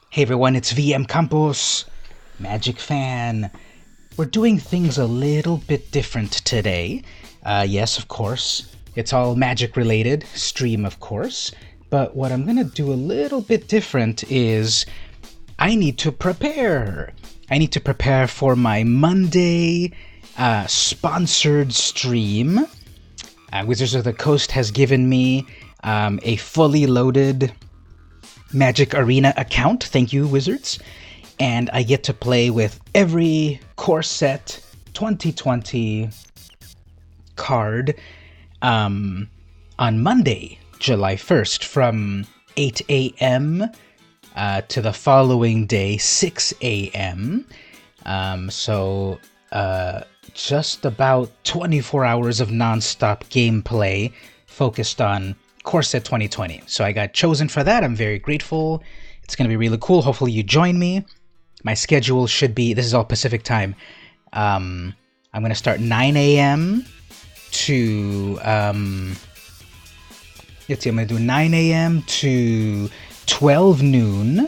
Hey everyone, it's VM Campos, Magic fan. We're doing things a little bit different today. Yes, of course, it's all Magic related, stream of course, but what I'm gonna do a little bit different is I need to prepare. I need to prepare for my Monday sponsored stream. Wizards of the Coast has given me a fully loaded Magic Arena account. Thank you, Wizards. And I get to play with every core set 2020 card on Monday, July 1st, from 8 a.m. To the following day, 6 a.m. So just about 24 hours of nonstop gameplay focused on Core Set 2020. So I got chosen for that. I'm very grateful. It's going to be really cool. Hopefully you join me. My schedule should be, this is all Pacific time. I'm going to start 9 a.m. to, let's see, I'm going to do 9 a.m. to 12 noon.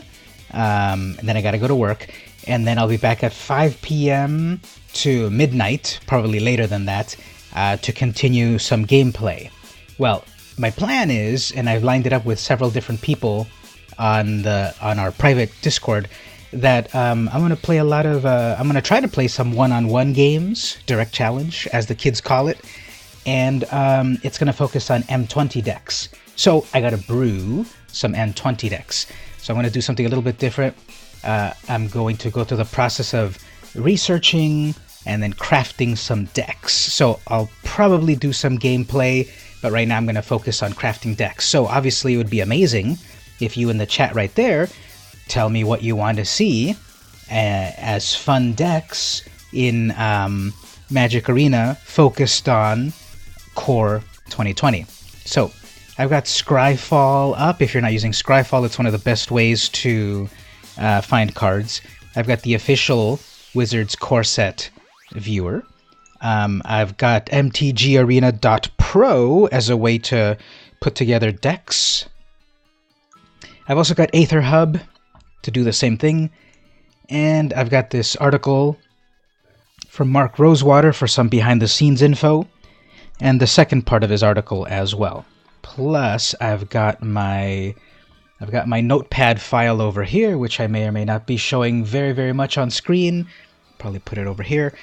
And then I got to go to work. And then I'll be back at 5 p.m. to midnight, probably later than that, to continue some gameplay. Well, my plan is, and I've lined it up with several different people on our private Discord, that I'm going to play a lot of, I'm going to try to play some one-on-one games, direct challenge, as the kids call it, and it's going to focus on M20 decks. So I got to brew some M20 decks. So I'm going to do something a little bit different. I'm going to go through the process of researching and then crafting some decks. So I'll probably do some gameplay, but right now I'm going to focus on crafting decks. So obviously it would be amazing if you in the chat right there tell me what you want to see as fun decks in Magic Arena focused on Core 2020. So I've got Scryfall up. If you're not using Scryfall, it's one of the best ways to find cards. I've got the official Wizards Core Set viewer. I've got mtgarena.pro as a way to put together decks. I've also got Aether Hub to do the same thing. And I've got this article from Mark Rosewater for some behind-the-scenes info, and the second part of his article as well. Plus, I've got my notepad file over here, which I may or may not be showing very, very much on screen. Probably put it over here.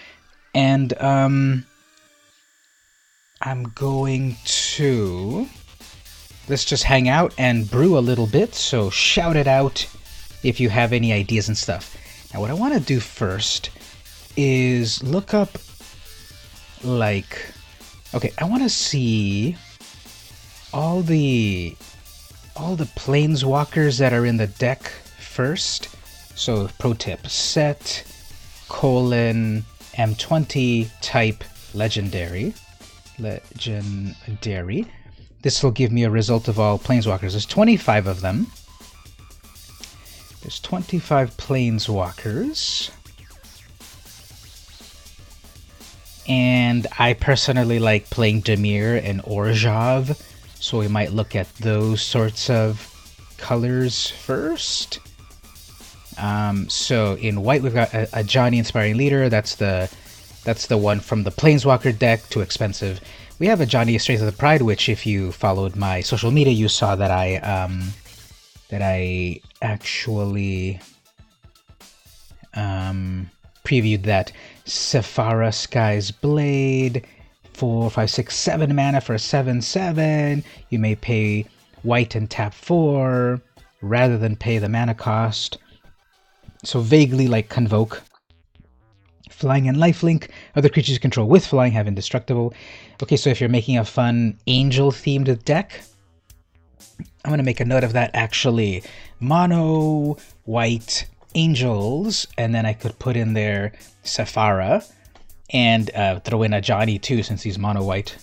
And I'm going to, let's just hang out and brew a little bit, so shout it out if you have any ideas and stuff. Now what I want to do first is look up, like, okay, I want to see all the planeswalkers that are in the deck first. So pro tip, set M20 type legendary. This will give me a result of all planeswalkers. There's 25 of them. There's 25 planeswalkers. And I personally like playing Dimir and Orzhov, so we might look at those sorts of colors first. So in white we've got a Johnny Inspiring Leader. That's the one from the Planeswalker deck, too expensive. We have a Johnny Strength of the Pride, which if you followed my social media, you saw that I actually previewed that. Sephara Sky's Blade, 4, 5, 6, 7 mana for a 7/7. You may pay white and tap 4 rather than pay the mana cost. So vaguely like Convoke Flying and lifelink. Other creatures you control with flying have indestructible. Okay, so if you're making a fun angel-themed deck, I'm going to make a note of that actually. Mono, white, angels, and then I could put in there Sephara, and throw in a Johnny too, since he's mono white.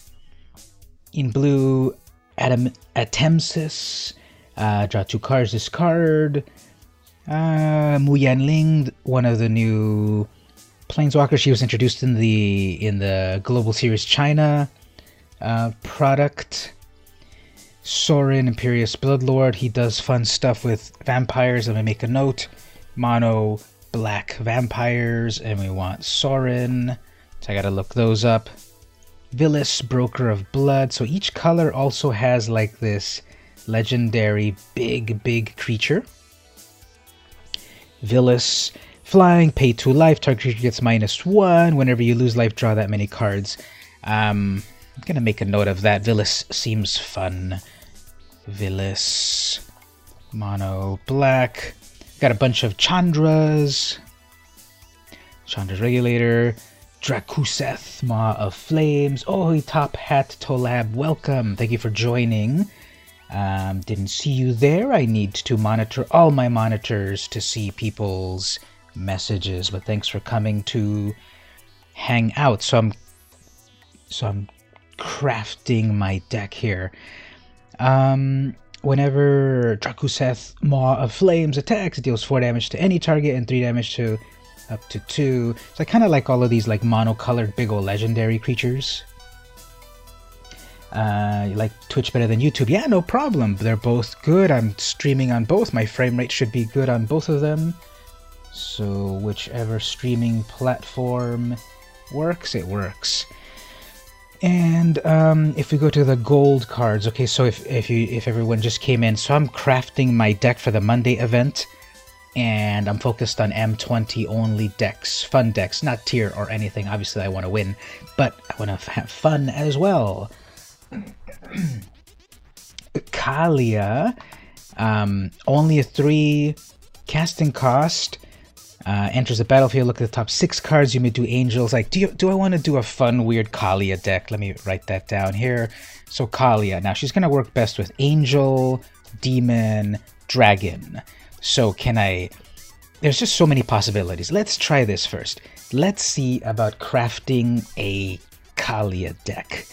In blue, Atemsis, draw 2 cards, discard. Mu Yanling, one of the new Planeswalkers. She was introduced in the Global Series China product. Sorin, Imperious Bloodlord. He does fun stuff with vampires. Let me make a note. Mono black vampires, and we want Sorin. So I gotta look those up. Villis, Broker of Blood. So each color also has like this legendary big creature. Villis, flying, pay 2 life, target creature gets -1. Whenever you lose life, draw that many cards. I'm gonna make a note of that. Villis seems fun. Villis, mono black. Got a bunch of Chandras. Chandra's Regulator. Drakuseth, Maw of Flames. Oh, Top Hat Tolab, welcome. Thank you for joining. Didn't see you there. I need to monitor all my monitors to see people's messages, but thanks for coming to hang out. So I'm crafting my deck here. Whenever Drakuseth, Maw of Flames attacks, it deals 4 damage to any target and 3 damage to up to 2. So I kind of like all of these like monocolored big old legendary creatures. You like Twitch better than YouTube? Yeah, no problem. They're both good. I'm streaming on both. My frame rate should be good on both of them. So whichever streaming platform works, it works. And if we go to the gold cards, okay, so if everyone just came in, so I'm crafting my deck for the Monday event, and I'm focused on M20 only decks, fun decks, not tier or anything. Obviously, I want to win, but I want to have fun as well. Kalia, only a 3 casting cost. Enters the battlefield, look at the top 6 cards. You may do angels. Like, do I want to do a fun, weird Kalia deck? Let me write that down here. So Kalia. Now, she's going to work best with angel, demon, dragon. So can I... There's just so many possibilities. Let's try this first. Let's see about crafting a Kalia deck.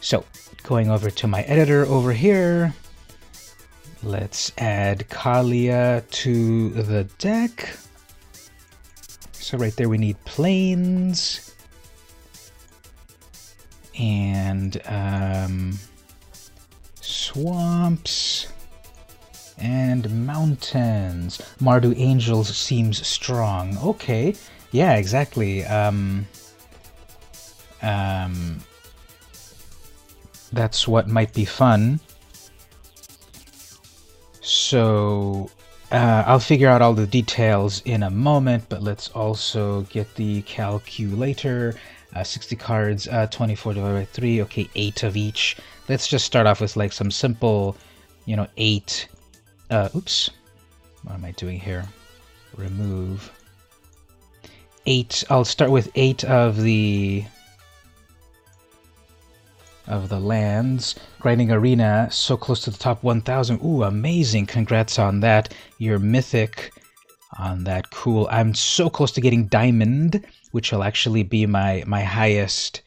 So, going over to my editor over here. Let's add Kalia to the deck. So right there we need plains and swamps and mountains. Mardu Angels seems strong. Okay, yeah, exactly. That's what might be fun. So I'll figure out all the details in a moment, but let's also get the calculator. 60 cards, 24 divided by 3. Okay, 8 of each. Let's just start off with like some simple, 8. Oops. What am I doing here? Remove. 8. I'll start with 8 of the lands. Grinding Arena, so close to the top 1,000. Ooh, amazing. Congrats on that. You're mythic on that. Cool. I'm so close to getting Diamond, which will actually be my highest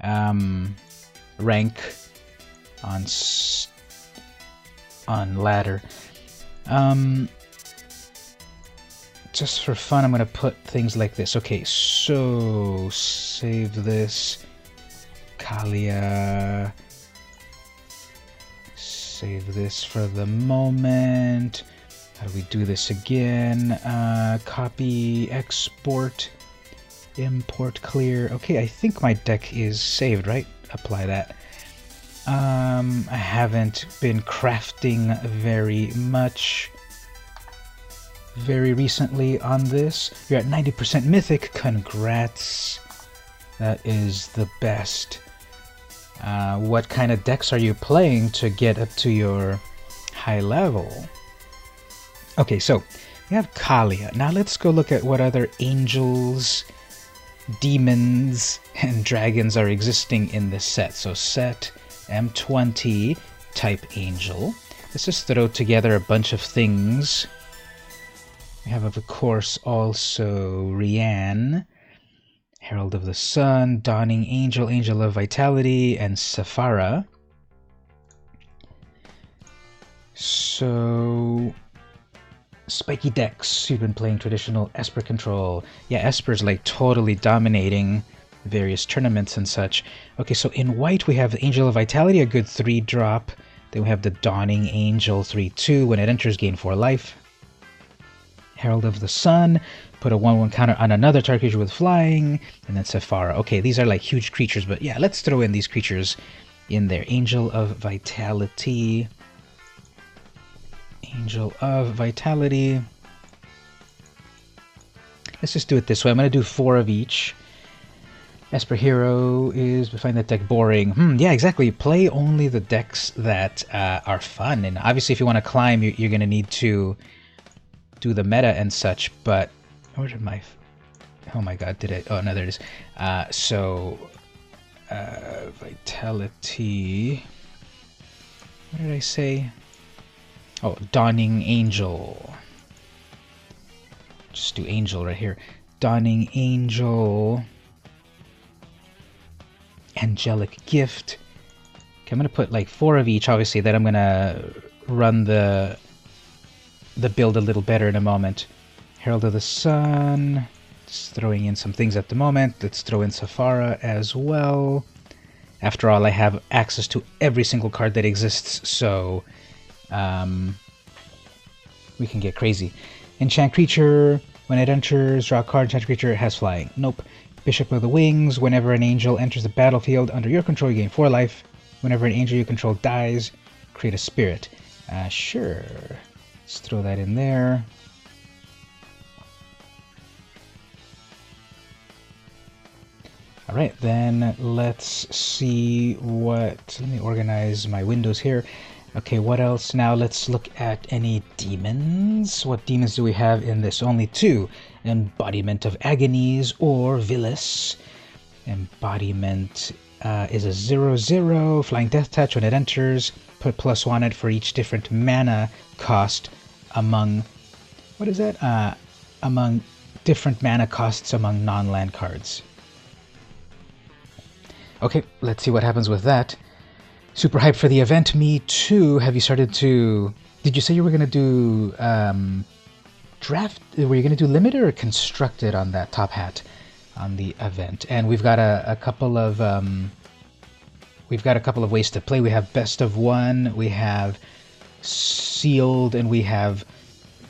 rank on ladder. Just for fun, I'm going to put things like this. Okay, so save this. Kalia. Save this for the moment. How do we do this again? Copy, export, import, clear. Okay, I think my deck is saved, right? Apply that. I haven't been crafting very much very recently on this. You're at 90% mythic. Congrats. That is the best. What kind of decks are you playing to get up to your high level? Okay, so we have Kalia. Now let's go look at what other angels demons and dragons are existing in this set. So set M20 type angel. Let's just throw together a bunch of things. We have, of course, also Rianne, Herald of the Sun, Dawning Angel, Angel of Vitality, and Saphara. So, spiky decks. You've been playing traditional Esper control. Yeah, Esper's like totally dominating various tournaments and such. Okay, so in white we have Angel of Vitality, a good 3-drop. Then we have the Dawning Angel 3/2. When it enters, gain 4 life. Herald of the Sun, put a 1/1 counter on another target creature with flying, and then Saphara. Okay, these are like huge creatures, but yeah, let's throw in these creatures in there. Angel of Vitality. Angel of Vitality. Let's just do it this way. I'm going to do 4 of each. Esper Hero is, we find that deck boring. Yeah, exactly. Play only the decks that are fun. And obviously if you want to climb, you're going to need to do the meta and such. But, where did my... Oh my god, did it... Oh, no, there it is. Vitality... What did I say? Oh, Dawning Angel. Just do Angel right here. Dawning Angel. Angelic Gift. Okay, I'm going to put like 4 of each, obviously. Then I'm going to run the build a little better in a moment. Herald of the Sun. Just throwing in some things at the moment. Let's throw in Saphara as well. After all, I have access to every single card that exists, so... we can get crazy. Enchant creature. When it enters, draw a card. Enchant creature has flying. Nope. Bishop of the Wings. Whenever an angel enters the battlefield under your control, you gain 4 life. Whenever an angel you control dies, create a spirit. Sure. Let's throw that in there. Alright, then let's see what... Let me organize my windows here. Okay, what else? Now let's look at any demons. What demons do we have in this? Only 2. Embodiment of Agonies or Villis. Embodiment is a 0/0. Flying Death Touch. When it enters, put +1 on it for each different mana cost among... What is that? Among different mana costs among non-land cards. Okay, let's see what happens with that. Super hyped for the event. Me too. Have you started to... Did you say you were going to do draft? Were you going to do limited or constructed on that top hat on the event? And we've got a couple of ways to play. We have best of 1, we have sealed, and we have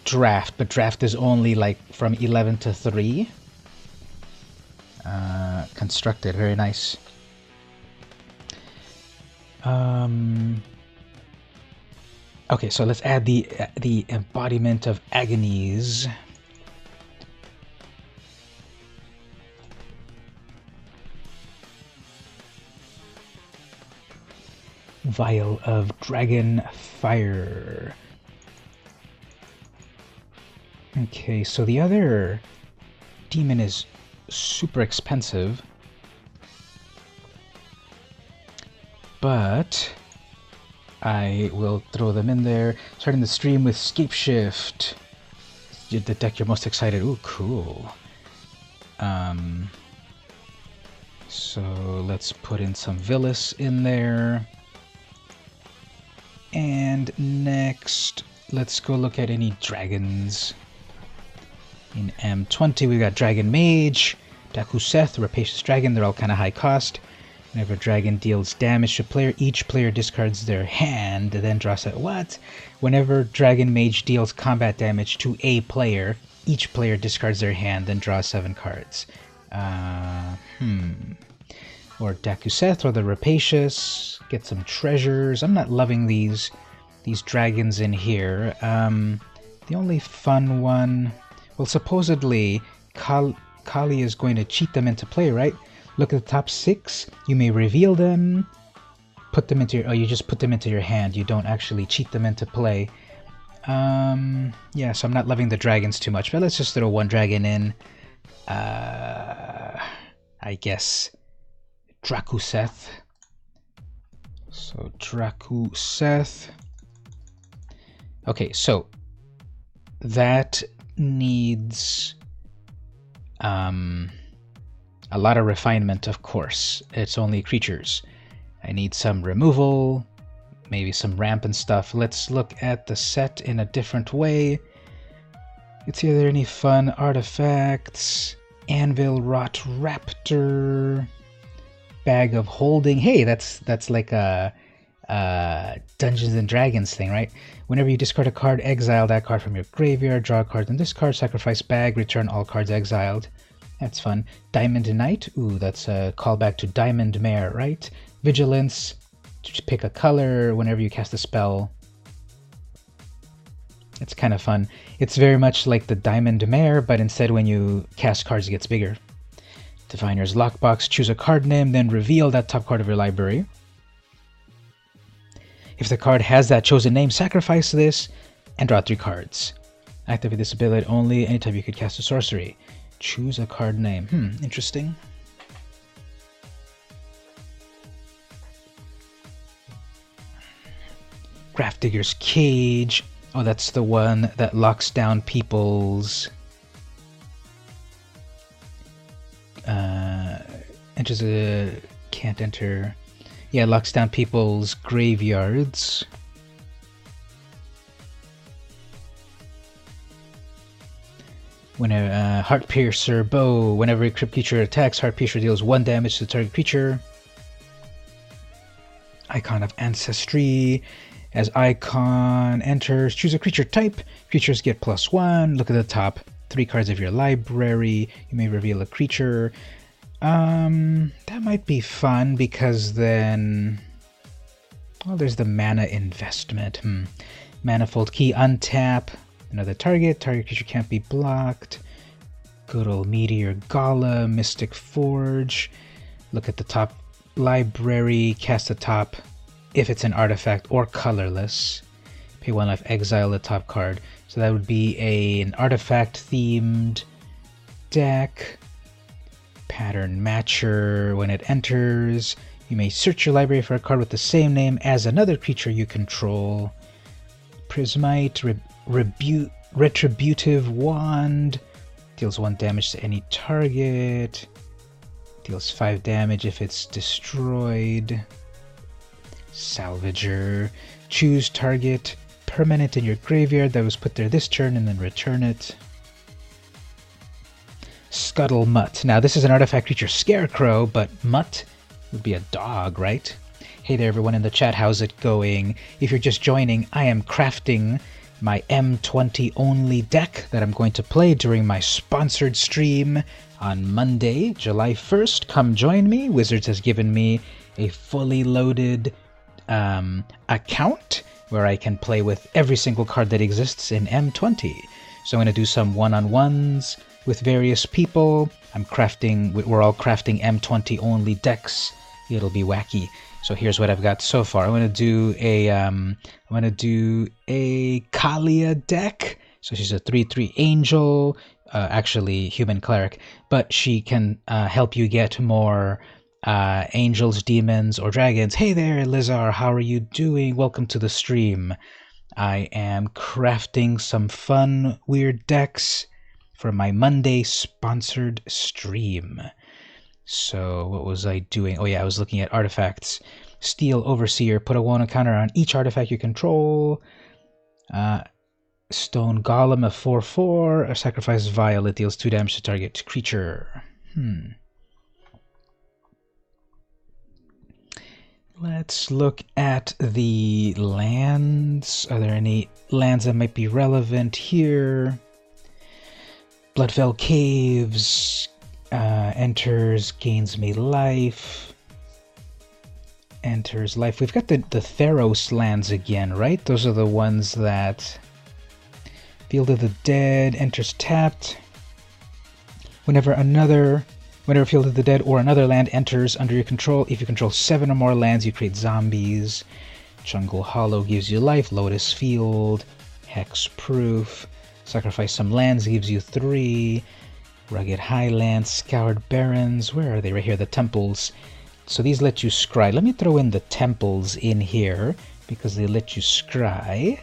draft. But draft is only like from 11 to 3. Constructed, very nice. Okay, so let's add the Embodiment of Agonies. Vial of Dragon Fire. Okay, so the other demon is super expensive. But I will throw them in there. Starting the stream with Scapeshift. The deck you're most excited. Ooh, cool. So let's put in some Villis in there. And next, let's go look at any dragons. In M20, we've got Dragon Mage, Dakuseth, Rapacious Dragon. They're all kind of high cost. Whenever a dragon deals damage to a player, each player discards their hand, then draws a... What? Whenever Dragon Mage deals combat damage to a player, each player discards their hand, then draws 7 cards. Or Dakuseth, or the Rapacious. Get some treasures. I'm not loving these dragons in here. The only fun one... Well, supposedly, Kali is going to cheat them into play, right? Look at the top 6. You may reveal them, put them into your... Oh, you just put them into your hand. You don't actually cheat them into play. Yeah, so I'm not loving the dragons too much, but let's just throw 1 dragon in. I guess, Drakuseth. So Drakuseth. Okay, so that needs a lot of refinement, of course. It's only creatures. I need some removal, maybe some ramp and stuff. Let's look at the set in a different way. Let's see, are there any fun artifacts? Anvil Rot Raptor, Bag of Holding. Hey, that's like a Dungeons and Dragons thing, right? Whenever you discard a card, exile that card from your graveyard, draw a card, and this card, sacrifice bag, return all cards exiled. That's fun. Diamond Knight. Ooh, that's a callback to Diamond Mare, right? Vigilance. Just pick a color whenever you cast a spell. It's kind of fun. It's very much like the Diamond Mare, but instead when you cast cards, it gets bigger. Diviner's Lockbox. Choose a card name, then reveal that top card of your library. If the card has that chosen name, sacrifice this and draw 3 cards. Activate this ability only anytime you could cast a sorcery. Choose a card name. Interesting. Grafdigger's Cage. Oh, that's the one that locks down people's... enters a... can't enter... Yeah, locks down people's graveyards. Whenever Heartpiercer Bow. Whenever a crypt creature attacks, Heartpiercer deals 1 damage to the target creature. Icon of Ancestry. As Icon enters, choose a creature type. Creatures get +1. Look at the top 3 cards of your library. You may reveal a creature. That might be fun because then... Oh, there's the mana investment. Manifold Key, untap. Another target. Target creature can't be blocked. Good old Meteor Golem, Mystic Forge. Look at the top library. Cast the top if it's an artifact or colorless. Pay 1 life, exile the top card. So that would be an artifact-themed deck. Pattern Matcher. When it enters, you may search your library for a card with the same name as another creature you control. Prismite. Retributive Wand. Deals 1 damage to any target. Deals 5 damage if it's destroyed. Salvager. Choose target permanent in your graveyard that was put there this turn and then return it. Scuttle Mutt. Now this is an artifact creature Scarecrow, but Mutt would be a dog, right? Hey there everyone in the chat, how's it going? If you're just joining, I am crafting my M20 only deck that I'm going to play during my sponsored stream on Monday, July 1st. Come join me. Wizards has given me a fully loaded account where I can play with every single card that exists in M20. So I'm going to do some one-on-ones with various people. We're all crafting M20 only decks. It'll be wacky. So here's what I've got so far. I'm gonna do a Kalia deck. So she's a 3/3 angel, actually human cleric, but she can help you get more angels, demons, or dragons. Hey there, Lizar, how are you doing? Welcome to the stream. I am crafting some fun, weird decks for my Monday sponsored stream. So what was I doing? Oh yeah, I was looking at artifacts. Steel Overseer, put a 1 counter on each artifact you control. Stone Golem, a 4/4. A sacrifice Violet deals 2 damage to target creature. Let's look at the lands. Are there any lands that might be relevant here? Bloodfell Caves. Enters, gains me life. Enters life. We've got the Theros lands again, right? Those are the ones that... Field of the Dead, enters tapped. Whenever Field of the Dead or another land enters under your control, if you control 7 or more lands, you create zombies. Jungle Hollow gives you life. Lotus Field, Hexproof. Sacrifice some lands, gives you 3. Rugged highlands, scoured barrens. Where are they? Right here, the temples. So these let you scry. Let me throw in the temples in here because they let you scry.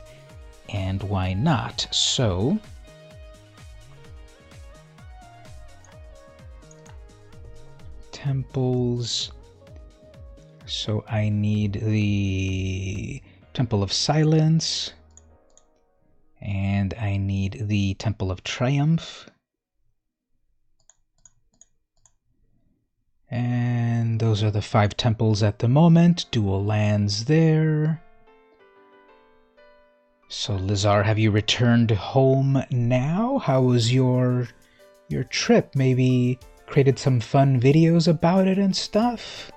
And why not? So temples. So I need the Temple of Silence. And I need the Temple of Triumph. And those are the 5 temples at the moment. Dual lands there. So Lizar, have you returned home now? How was your trip? Maybe created some fun videos about it and stuff?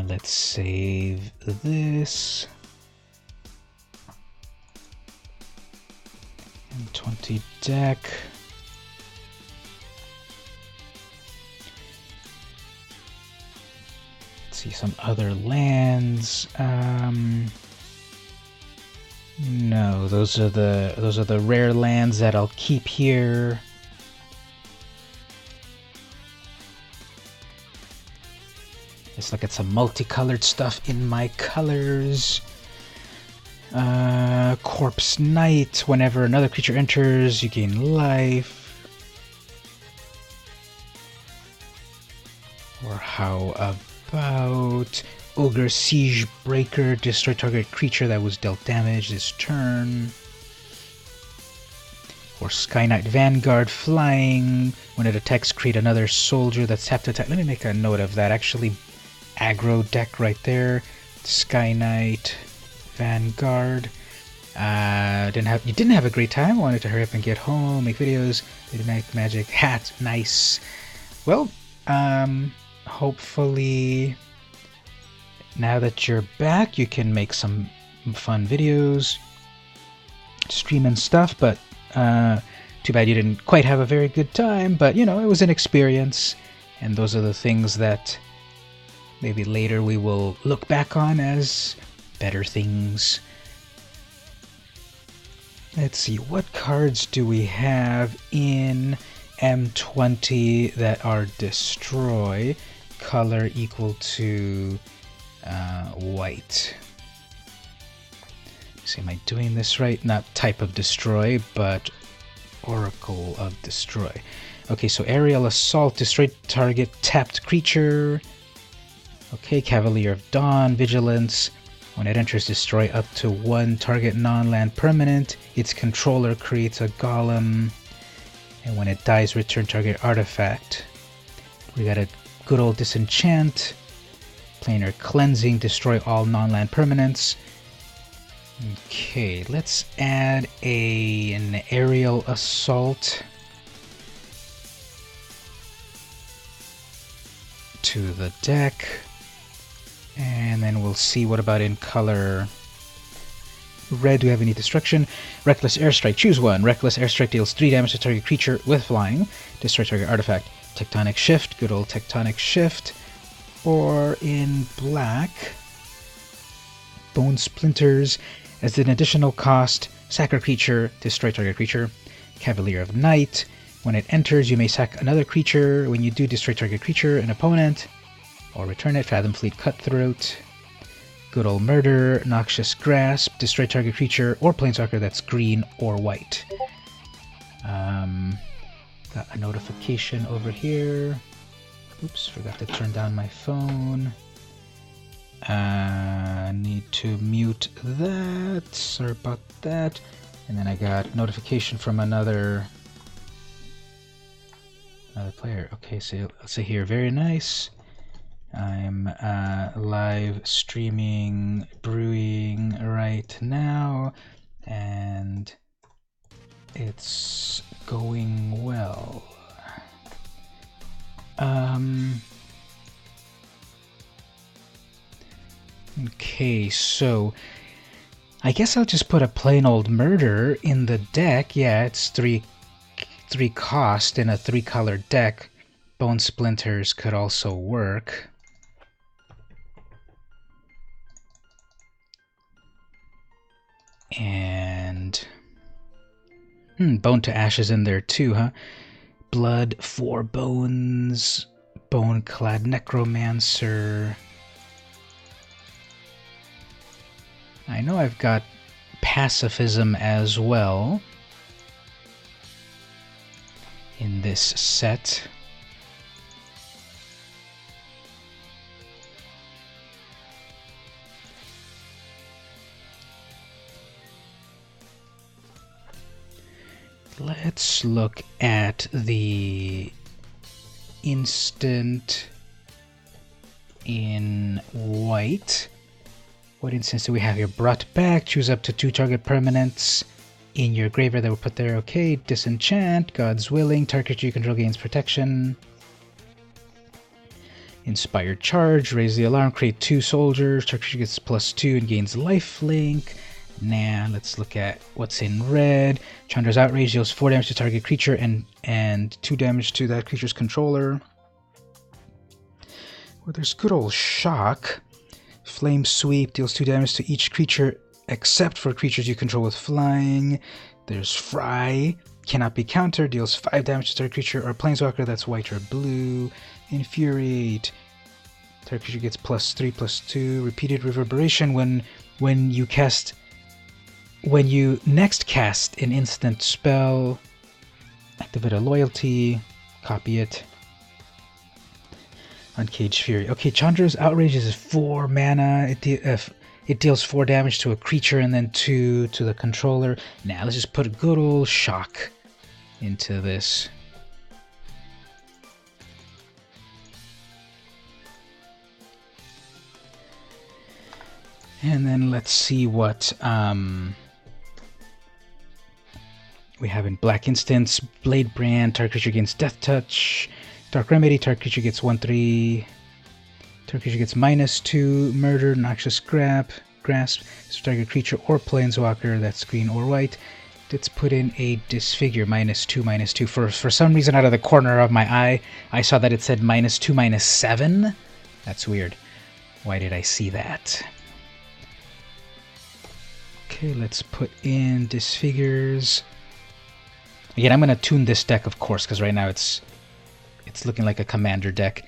Let's save this. And 20 deck. Let's see some other lands. No, those are the rare lands that I'll keep here. Let's look at some multicolored stuff in my colors. Corpse Knight. Whenever another creature enters, you gain life. Or how about Ogre Siege Breaker? Destroy target creature that was dealt damage this turn. Or Sky Knight Vanguard Flying. When it attacks, create another soldier that's tapped to attack. Let me make a note of that. Actually, aggro deck right there. Sky Knight Vanguard. You didn't have a great time. Wanted to hurry up and get home, make videos. Did magic hat, nice. Well, hopefully now that you're back, you can make some fun videos, stream and stuff. But too bad you didn't quite have a very good time. But you know, it was an experience, and those are the things that maybe later we will look back on as better things. Let's see, what cards do we have in M20 that are destroy? Color equal to white. Let's see, am I doing this right? Not type of destroy, but Oracle of destroy. Okay, so Aerial Assault, destroy target tapped creature. Okay, Cavalier of Dawn, Vigilance. When it enters, destroy up to 1 target non-land permanent. Its controller creates a golem. And when it dies, return target artifact. We got a good old Disenchant. Planar Cleansing, destroy all non-land permanents. Okay, let's add an Aerial Assault to the deck. And then we'll see what about in color. Red, do we have any destruction? Reckless Airstrike, choose one. Reckless Airstrike deals 3 damage to target creature with flying. Destroy target artifact. Tectonic Shift, good old Tectonic Shift. Or in black, Bone Splinters. As an additional cost, sack a creature, destroy target creature. Cavalier of Night. When it enters, you may sack another creature. When you do, destroy target creature, an opponent. Or return it. Fathom Fleet Cutthroat. Good old Murder. Noxious Grasp. Destroy target creature or planeswalker that's green or white. Got a notification over here. Oops, forgot to turn down my phone. Need to mute that. Sorry about that. And then I got notification from another player. Okay, so let's see here. Very nice. I'm live streaming Brewing right now, and it's going well. Okay, so I guess I'll just put a plain old Murder in the deck. Yeah, it's 3 cost in a 3-color deck. Bone Splinters could also work. And Bone to Ashes in there too, huh? Blood, 4 bones, Bone-clad Necromancer. I know I've got Pacifism as well in this set. Let's look at the instant in white. What instance do we have here? Brought back. Choose up to 2 target permanents in your graveyard that were put there. Okay. Disenchant. God's Willing. Target creature you control gains protection. Inspired Charge. Raise the alarm. Create 2 soldiers. Target creature gets +2 and gains lifelink. Nah, let's look at what's in red. Chandra's Outrage deals 4 damage to target creature and 2 damage to that creature's controller. Well, there's good old Shock. Flame Sweep deals 2 damage to each creature except for creatures you control with flying. There's Fry. Cannot be countered. Deals 5 damage to target creature or planeswalker that's white or blue. Infuriate. Target creature gets +3/+2. Repeated Reverberation when you next cast an instant spell, activate a loyalty, copy it. Uncaged Fury. Okay, Chandra's Outrage is 4 mana. It deals 4 damage to a creature and then 2 to the controller. Now let's just put a good old Shock into this. And then let's see what we have in Black Instance. Blade Brand, target creature gains Death Touch. Dark Remedy, target creature gets 1/3. Target creature gets -2. Murder, Noxious Grasp. So target creature or planeswalker that's green or white. Let's put in a Disfigure, -2/-2. For some reason, out of the corner of my eye, I saw that it said -2/-7. That's weird. Why did I see that? Okay, let's put in Disfigures. Again, I'm going to tune this deck, of course, because right now it's looking like a commander deck.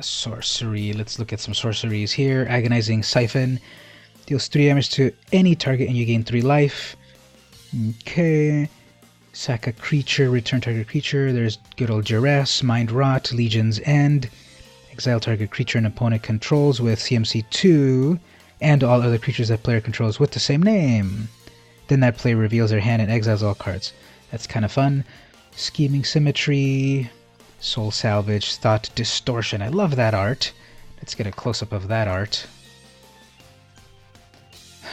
Sorcery. Let's look at some sorceries here. Agonizing Siphon. Deals 3 damage to any target and you gain 3 life. Okay. Sack a creature, return target creature. There's good old Duress, Mind Rot, Legion's End. Exile target creature an opponent controls with CMC 2. And all other creatures that player controls with the same name. Then that player reveals their hand and exiles all cards. That's kind of fun. Scheming Symmetry, Soul Salvage, Thought Distortion. I love that art. Let's get a close-up of that art.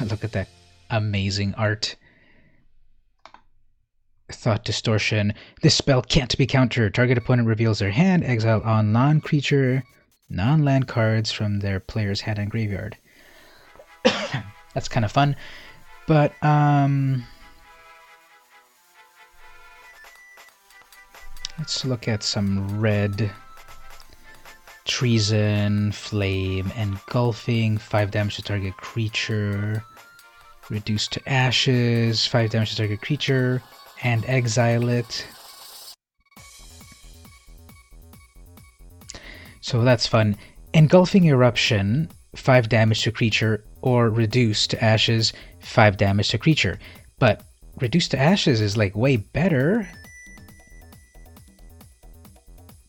Look at that amazing art. Thought Distortion. This spell can't be countered. Target opponent reveals their hand, exile all non-creature, non-land cards from their player's hand and graveyard. That's kind of fun. But, let's look at some red. Treason, Flame, Engulfing, 5 damage to target creature. Reduced to ashes, 5 damage to target creature, and exile it. So that's fun. Engulfing Eruption, 5 damage to creature, or reduced to ashes, 5 damage to creature. But reduced to ashes is like way better,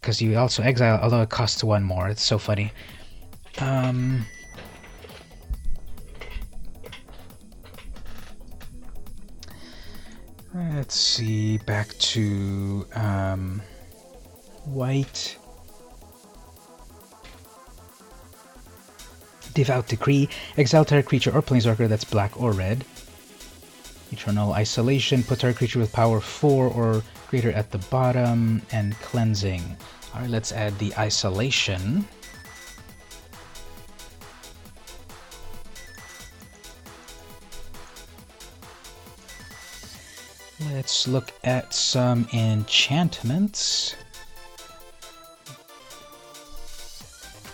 because you also exile, although it costs 1 more. It's so funny. Let's see, back to white. Devout Decree. Exile target creature or planeswalker that's black or red. Eternal Isolation. Put target creature with power 4 or greater at the bottom. And Cleansing. Alright, let's add the Isolation. Let's look at some enchantments.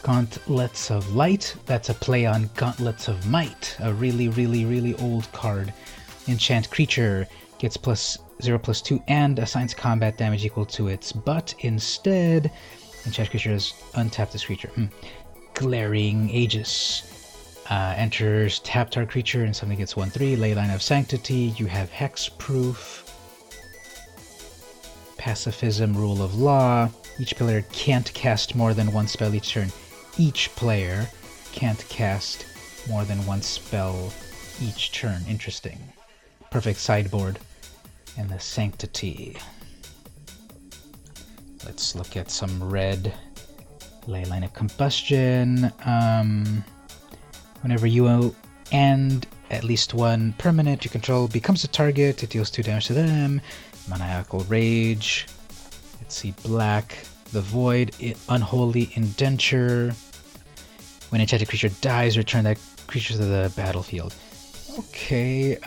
Gauntlets of Light. That's a play on Gauntlets of Might, a really old card. Enchant creature. gets +0/+2 and assigns combat damage equal to its. But instead, enchanted creature has untapped this creature. Glaring Aegis. Enters tap target creature and something gets 1/3. Leyline of Sanctity. You have Hexproof. Pacifism, Rule of Law. Each player can't cast more than one spell each turn. Each player can't cast more than one spell each turn. Interesting. Perfect sideboard. And the Sanctity. Let's look at some red. Leyline of Combustion. Whenever you and at least one permanent you control becomes a target, it deals 2 damage to them. Maniacal Rage. Let's see, black. The Void. Unholy Indenture. When an enchanted creature dies, return that creature to the battlefield. Okay,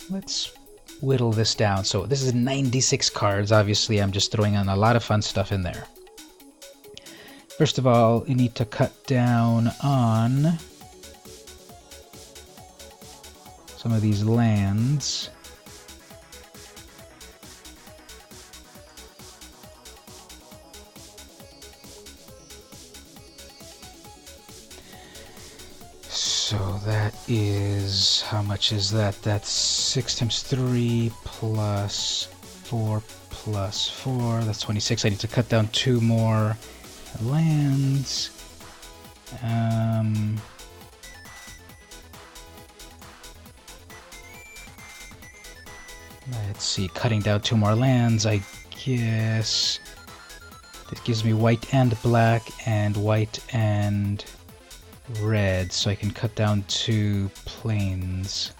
let's whittle this down. So this is 96 cards. Obviously, I'm just throwing in a lot of fun stuff in there. First of all, you need to cut down on some of these lands. So that is, how much is that? That's 6 times 3 plus 4 plus 4. That's 26. I need to cut down 2 more lands. Let's see, cutting down 2 more lands, I guess. This gives me white and black and white and red, so I can cut down 2 planes.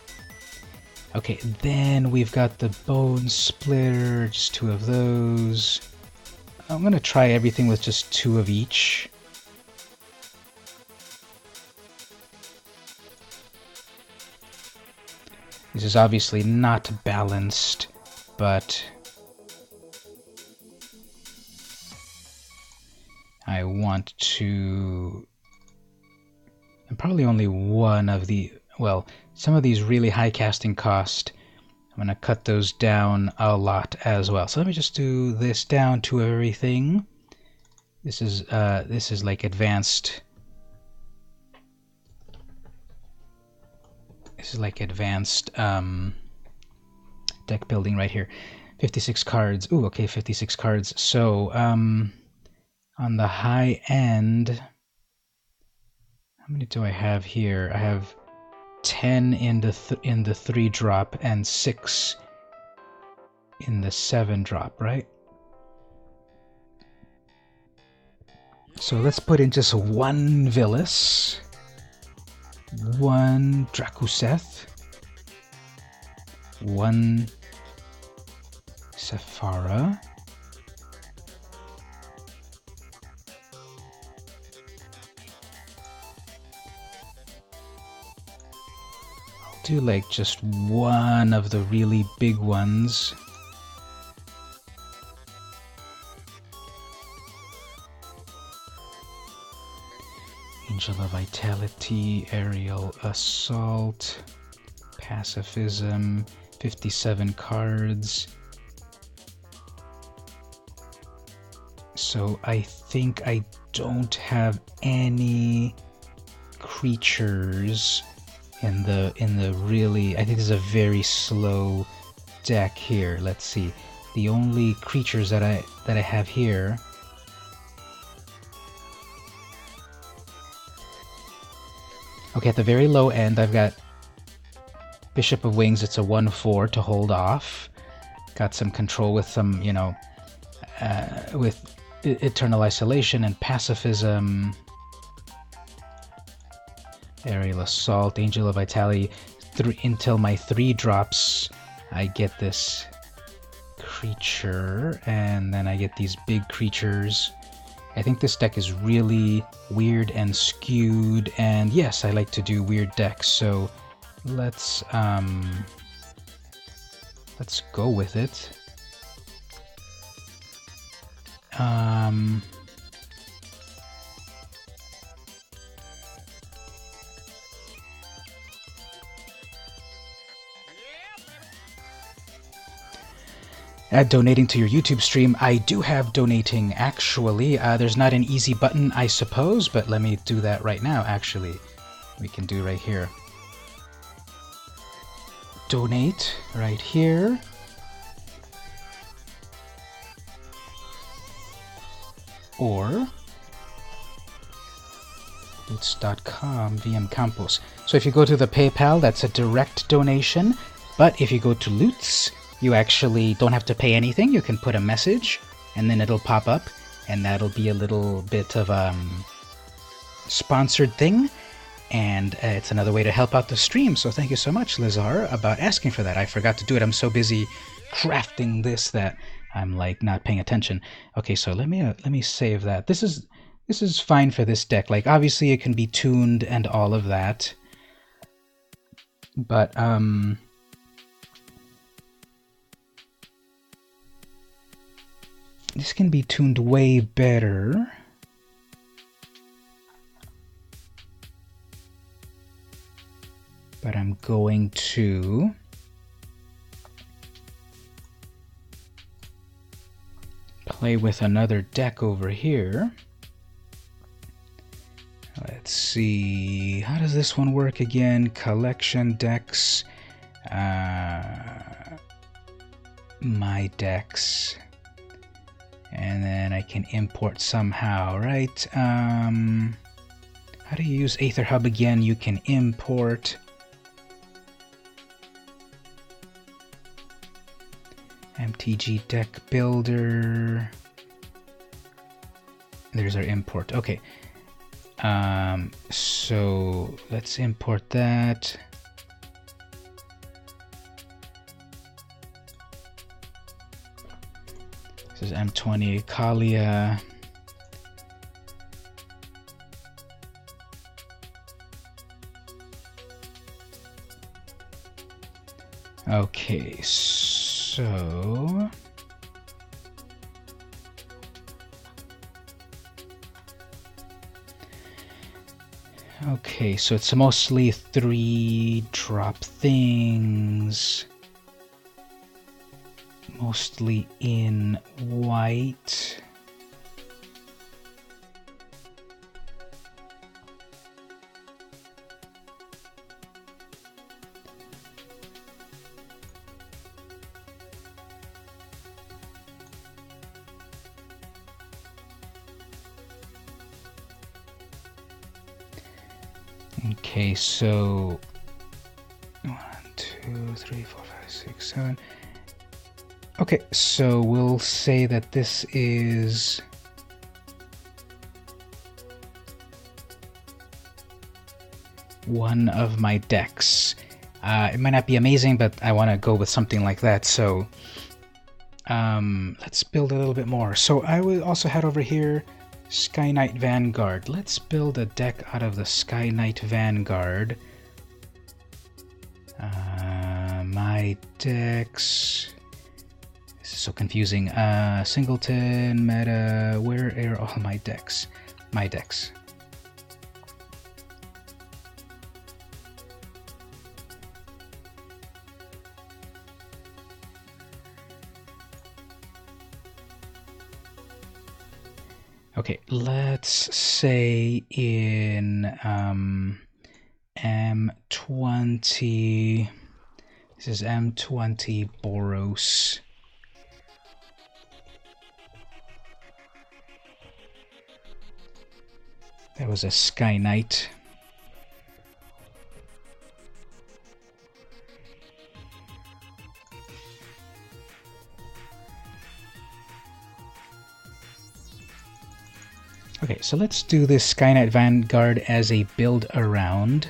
Okay, then we've got the Bone Splitter, just 2 of those. I'm gonna try everything with just 2 of each. This is obviously not balanced, but I want to... And probably only one of the... Well, some of these really high casting cost, I'm going to cut those down a lot as well. So let me just do this down to everything. This is like advanced... This is like advanced deck building right here. 56 cards. Ooh, okay, 56 cards. So, on the high end, how many do I have here? I have 10 in the 3-drop and 6 in the 7-drop, right? So let's put in just 1 Villas, 1 Drakuseth, 1 Sephara, I'll do like just 1 of the really big ones. Angel of Vitality, Aerial Assault, Pacifism, 57 cards. So I think I don't have any creatures in the really... I think this is a very slow deck here. Let's see. The only creatures that I have here... Okay, at the very low end, I've got Bishop of Wings. It's a 1/4 to hold off. Got some control with some, you know, with Eternal Isolation and Pacifism. Aerial Assault, Angel of Vitality. Until my 3 drops, I get this creature, and then I get these big creatures. I think this deck is really weird and skewed, and yes, I like to do weird decks, so let's go with it. donating to your YouTube stream. I do have donating, actually. There's not an easy button, I suppose, but let me do that right now, actually. We can do right here. Donate right here. Or Lutz.com VM Campos. So if you go to the PayPal, that's a direct donation. But if you go to Lutz, you actually don't have to pay anything. You can put a message, and then it'll pop up, and that'll be a little bit of a sponsored thing. And it's another way to help out the stream. So thank you so much, Lazar, about asking for that. I forgot to do it. I'm so busy crafting this that I'm like not paying attention. Okay, so let me save that. This is fine for this deck. Like obviously it can be tuned and all of that. But this can be tuned way better. But I'm going to play with another deck over here. Let's see, how does this one work again? Collection decks, my decks, and then I can import somehow, right? How do you use Aether Hub again? You can import. MTG Deck Builder. There's our import. Okay. So let's import that. This is M20 Kalia. Okay, so okay, so it's mostly 3-drop things, mostly in white. Okay, so 1, 2, 3, 4, 5, 6, 7. Okay, so we'll say that this is one of my decks. It might not be amazing, but I want to go with something like that. So let's build a little bit more. So I will also head over here. Sky Knight Vanguard. Let's build a deck out of the Sky Knight Vanguard. My decks. This is so confusing. Singleton, meta. Where are all my decks? My decks. Okay, let's say in M20, this is M20 Boros. That was a Sky Knight. Okay, so let's do this Sky Knight Vanguard as a build around.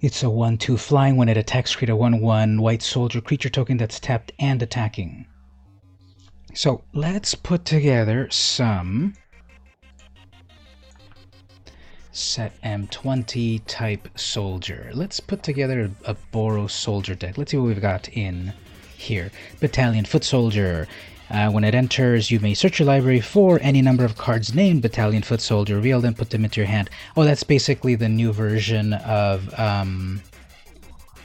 It's a 1/2 flying. When it attacks, create a 1/1 white soldier creature token that's tapped and attacking. So let's put together some Set M20 type soldier. Let's put together a Boros soldier deck. Let's see what we've got in here. Battalion foot soldier. When it enters, you may search your library for any number of cards named Battalion foot soldier. Reveal them, put them into your hand. Oh, that's basically the new version of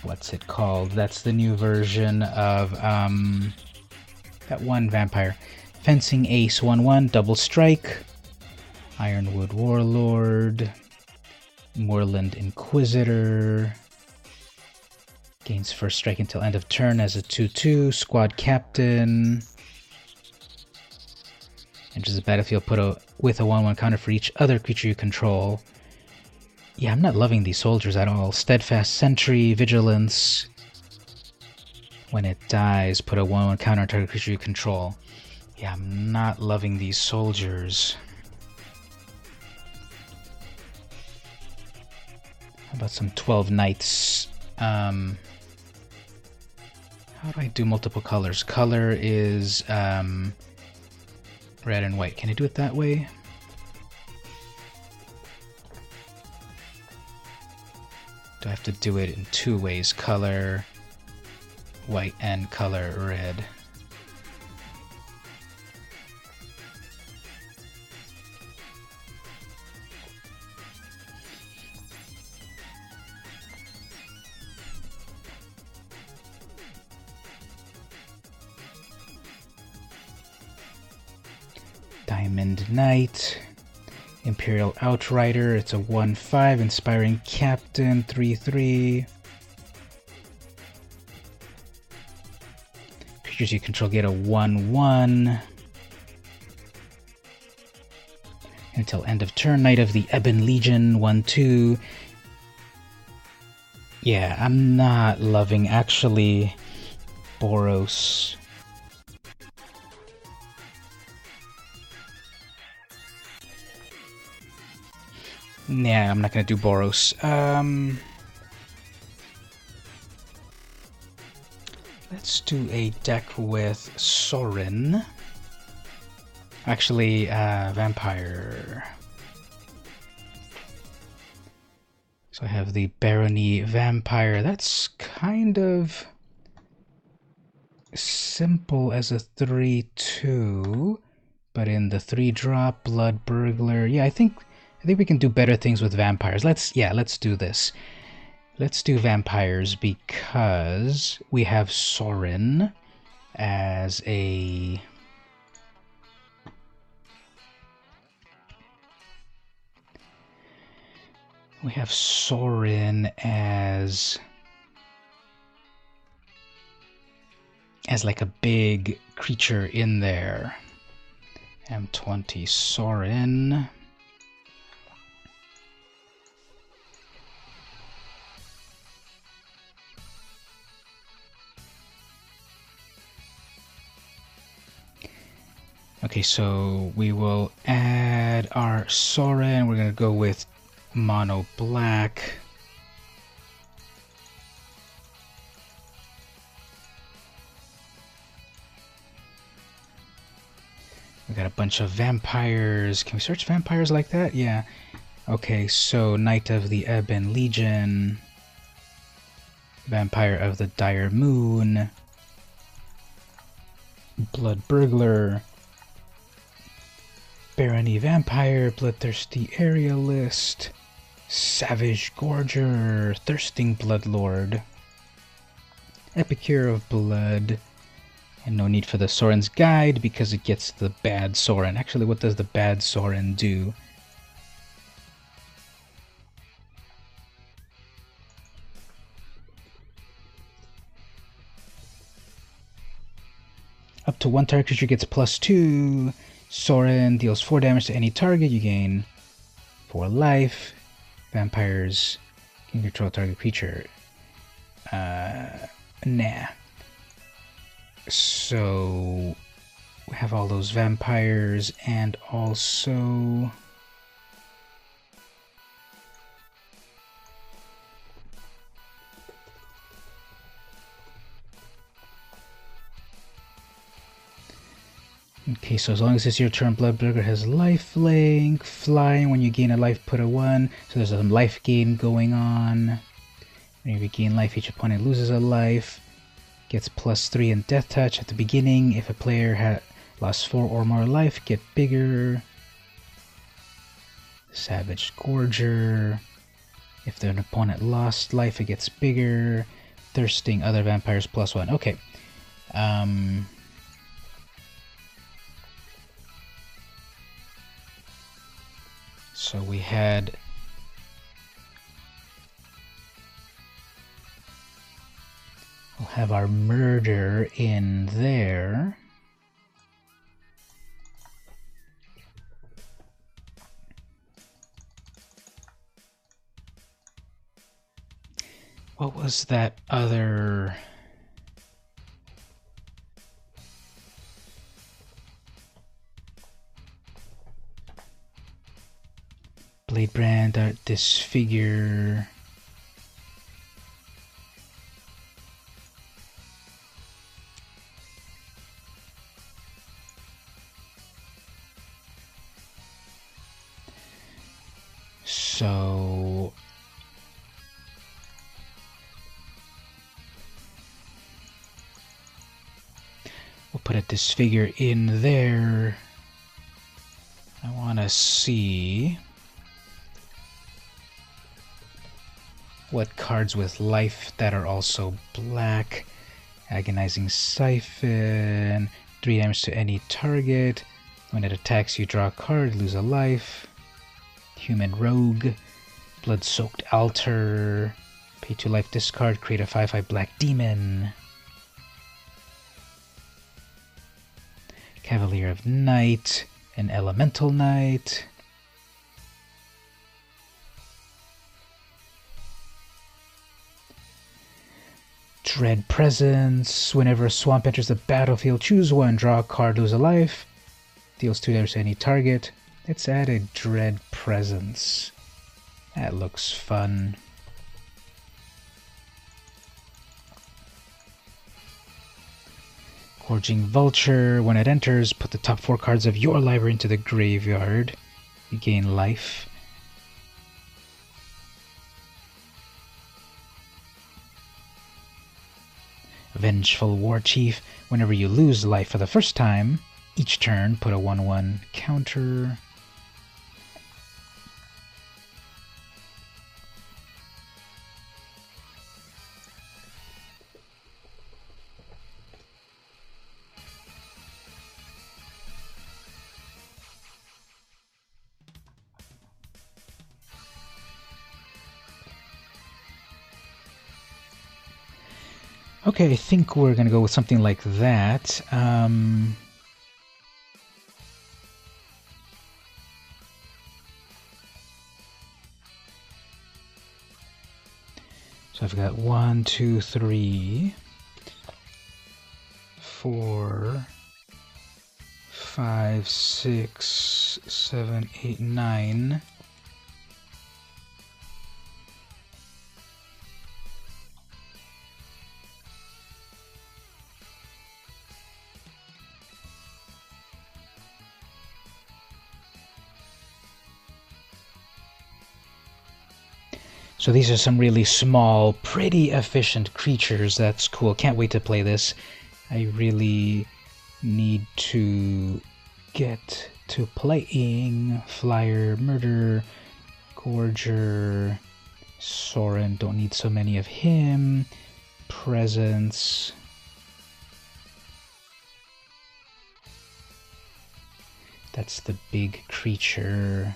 what's it called? That's the new version of that one vampire. Fencing Ace 1/1, double strike. Ironwood Warlord, Moorland Inquisitor, gains first strike until end of turn as a 2/2, Squad Captain, enters the battlefield with a 1/1 counter for each other creature you control. Yeah, I'm not loving these soldiers at all. Steadfast Sentry, Vigilance. When it dies, put a 1/1 counter on target creature you control. Yeah, I'm not loving these soldiers. How about some 12 Knights? How do I do multiple colors? Color is red and white. Can I do it that way? Do I have to do it in two ways? Color white and color red. Diamond Knight, Imperial Outrider, it's a 1/5, Inspiring Captain, 3/3. Creatures you control get a 1/1. Until end of turn, Knight of the Ebon Legion, 1/2. Yeah, I'm not loving, actually, Boros. Yeah, I'm not gonna do Boros. Let's do a deck with Sorin. Actually, Vampire. So I have the Barony Vampire. That's kind of simple as a 3/2, but in the 3-drop, Blood Burglar. Yeah, I think we can do better things with vampires. Let's do this. Let's do vampires because we have Sorin as a... We have Sorin as like a big creature in there. M20 Sorin. Okay, so we will add our Sorin. We're going to go with mono black. We got a bunch of vampires. Can we search vampires like that? Yeah. Okay, so Knight of the Ebon Legion. Vampire of the Dire Moon. Blood Burglar. Barony Vampire, Bloodthirsty Aerialist, Savage Gorger, Thirsting Bloodlord, Epicure of Blood, and no need for the Sorin's Guide because it gets the bad Sorin. Actually, what does the bad Sorin do? Up to one target creature gets +2. Sorin deals 4 damage to any target. You gain 4 life. Vampires can control target creature. Nah. So we have all those vampires and also... Okay, so as long as it's your turn, Bloodburger has life link. Flying, when you gain a life, put a 1. So there's some life gain going on. When you gain life, each opponent loses a life. Gets +3 in Death Touch at the beginning. If a player had lost 4 or more life, get bigger. Savage Gorger. If an opponent lost life, it gets bigger. Thirsting other vampires +1. Okay. So we had... We'll have our murder in there. What was that other... Blade Brand, Art Disfigure... So... We'll put a Disfigure in there. I want to see what cards with life that are also black. Agonizing Siphon. 3 damage to any target. When it attacks, you draw a card, lose a life. Human Rogue. Blood-Soaked Altar. Pay 2 life, discard, create a 5/5 black demon. Cavalier of Night. An Elemental Knight. Dread Presence. Whenever a swamp enters the battlefield, choose 1, draw a card, lose a life. Deals 2 damage to any target. Let's add a Dread Presence. That looks fun. Gorging Vulture. When it enters, put the top 4 cards of your library into the graveyard. You gain life. Vengeful War Chief. Whenever you lose life for the first time, each turn, put a 1/1 counter. Okay, I think we're going to go with something like that. So I've got 1, 2, 3, 4, 5, 6, 7, 8, 9. So these are some really small, pretty efficient creatures. That's cool. Can't wait to play this. I really need to get to playing Flyer, Murder, Gorger, Soren. Don't need so many of him. Presence. That's the big creature.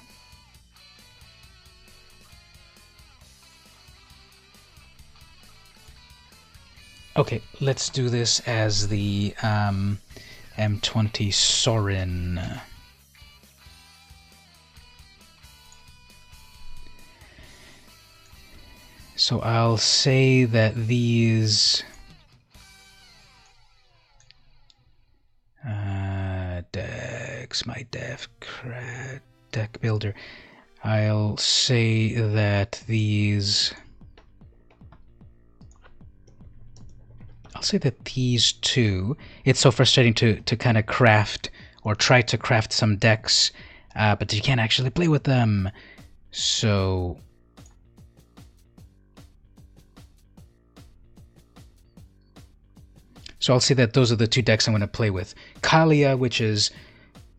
Okay, let's do this as the M20 Sorin. So I'll say that these decks, my deck builder. I'll say that these. I'll say that these two. It's so frustrating to kind of craft or try to craft some decks, but you can't actually play with them. So I'll say that those are the two decks I'm going to play with. Kalia, which is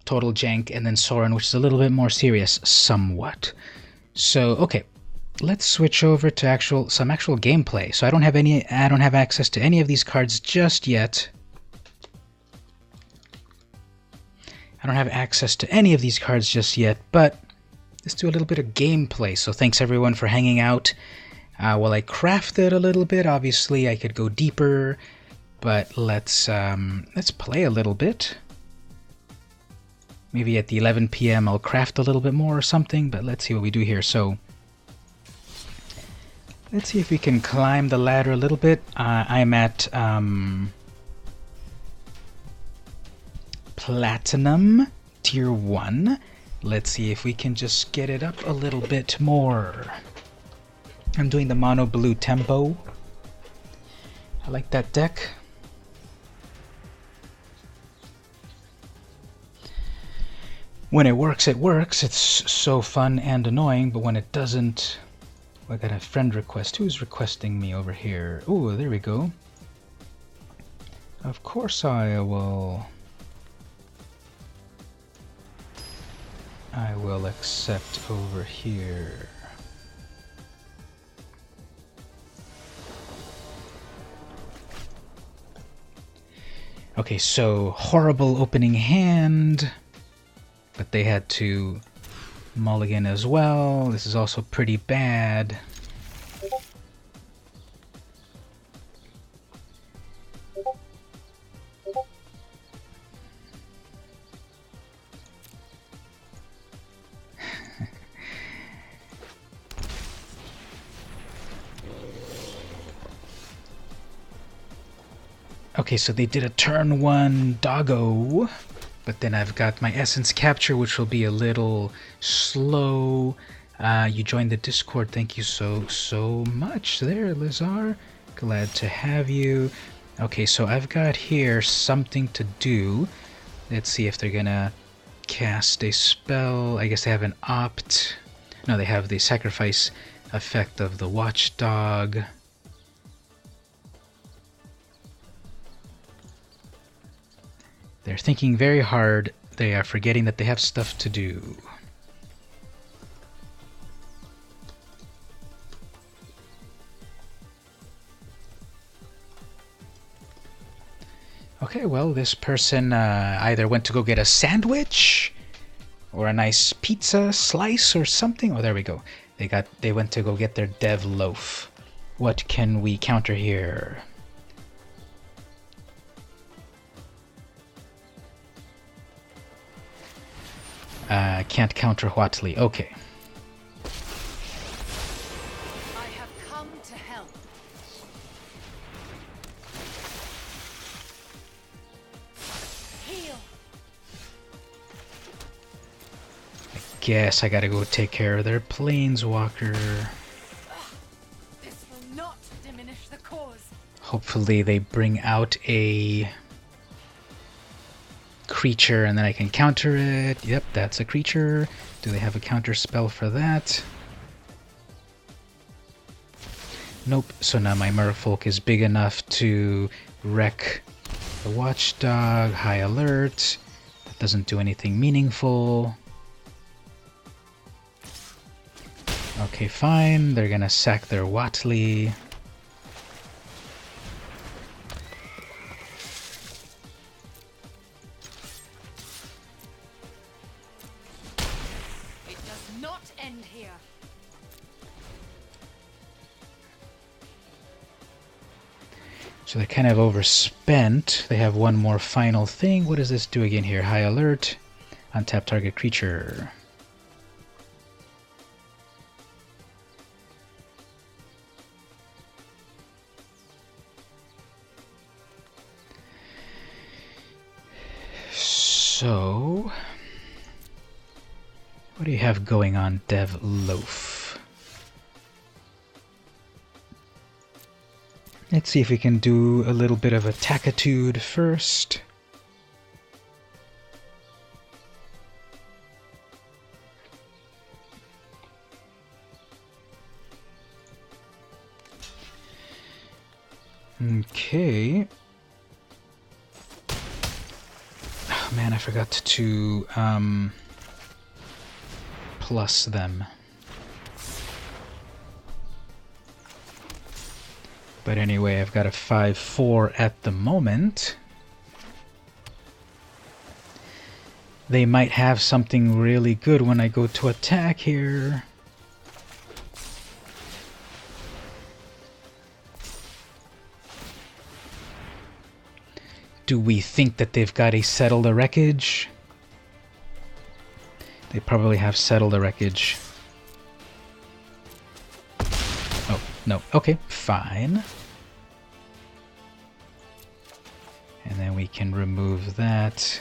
total jank, and then Soren, which is a little bit more serious, somewhat. So, okay, let's switch over to some actual gameplay. So I don't have access to any of these cards just yet. I don't have access to any of these cards just yet, but let's do a little bit of gameplay. So thanks everyone for hanging out. While I crafted a little bit, obviously I could go deeper, but let's play a little bit. Maybe at the 11 p.m. I'll craft a little bit more or something, but let's see what we do here. So let's see if we can climb the ladder a little bit. I'm at Platinum Tier 1. Let's see if we can just get it up a little bit more. I'm doing the mono blue tempo. I like that deck. When it works, it works. It's so fun and annoying, but when it doesn't... I got a friend request. Who's requesting me over here? Oh, there we go. Of course I will accept over here. Okay, so horrible opening hand. But they had to mulligan as well. This is also pretty bad. Okay, so they did a turn 1 doggo. But then I've got my essence capture, which will be a little slow. You joined the Discord. Thank you so much there, Lazar. Glad to have you. Okay, so I've got here something to do. Let's see if they're gonna cast a spell. I guess they have an opt. No, they have the sacrifice effect of the watchdog. They're thinking very hard. They are forgetting that they have stuff to do. Okay, well, this person either went to go get a sandwich or a nice pizza slice or something. Oh, there we go. They went to go get their dev loaf. What can we counter here? Can't counter Huatli. Okay. I have come to help. Heal. I guess I gotta go take care of their planeswalker. This will not diminish the cause. Hopefully they bring out a creature and then I can counter it. Yep, that's a creature. Do they have a counter spell for that? Nope. So now my merfolk is big enough to wreck the watchdog. High alert. That doesn't do anything meaningful. Okay, fine. They're gonna sack their Huatli. So they kind of overspent. They have one more final thing. What does this do again here? High alert. Untap target creature. So, what do you have going on, Dev Loaf? Let's see if we can do a little bit of a Tackitude first. Okay. Oh, man, I forgot to plus them. But anyway, I've got a 5-4 at the moment. They might have something really good when I go to attack here. Do we think that they've got a Settle the Wreckage? They probably have Settle the Wreckage. Oh, no. Okay, fine. And then we can remove that.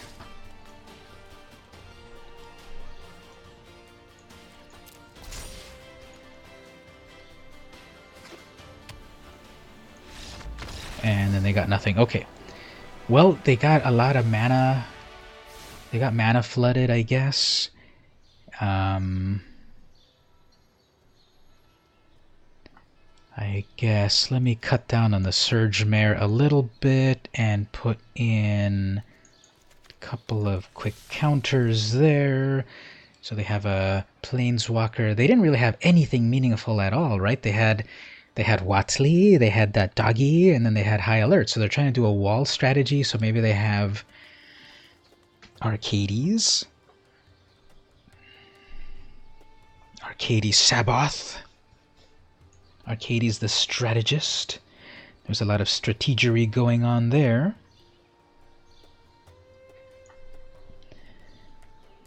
And then they got nothing. Okay. Well, they got a lot of mana. They got mana flooded, I guess. I guess let me cut down on the Surge Mare a little bit and put in a couple of quick counters there. So they have a Planeswalker. They didn't really have anything meaningful at all, right? They had Watley, they had that Doggy, and then they had High Alert. So they're trying to do a wall strategy, so maybe they have Arcades. Arcades Saboth. Arcades the Strategist. There's a lot of strategery going on there.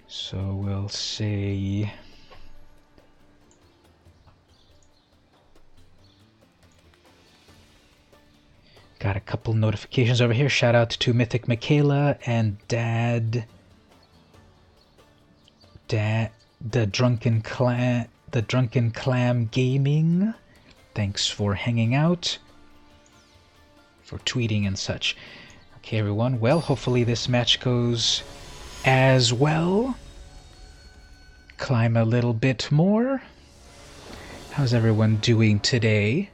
So we'll say... Got a couple notifications over here. Shout out to Mythic Michaela and the Drunken Clam Gaming. Thanks for hanging out, for tweeting and such. Okay, everyone. Well, hopefully this match goes as well. Climb a little bit more. How's everyone doing today?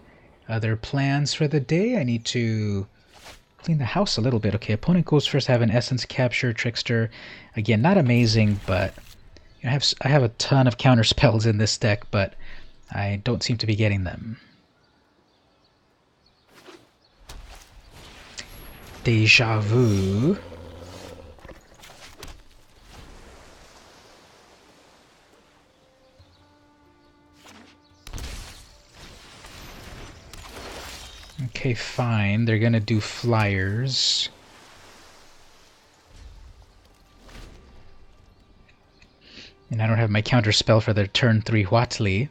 Other plans for the day? I need to clean the house a little bit. Okay, opponent goes first. I have an Essence Capture, Trickster. Again, not amazing, but you know, I have a ton of counter spells in this deck, but I don't seem to be getting them. Deja Vu. Okay, fine. They're gonna do flyers. And I don't have my counter spell for their turn 3 Watley.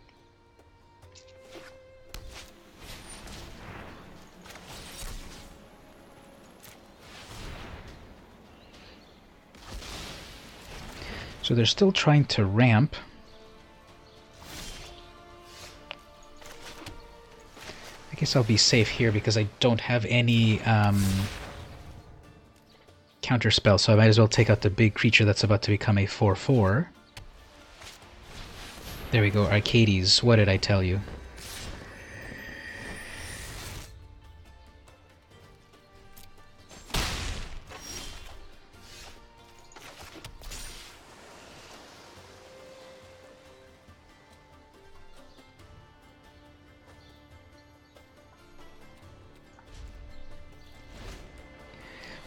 So they're still trying to ramp. I guess I'll be safe here because I don't have any counter spell, so I might as well take out the big creature that's about to become a 4/4. There we go, Arcades. What did I tell you?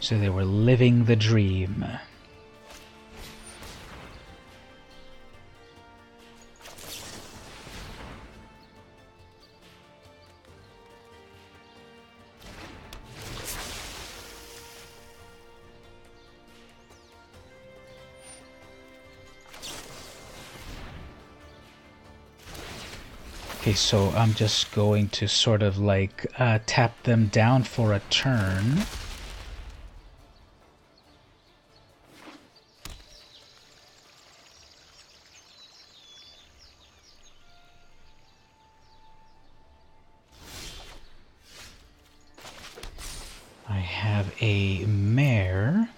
So they were living the dream. Okay, so I'm just going to sort of like tap them down for a turn. I have a mare.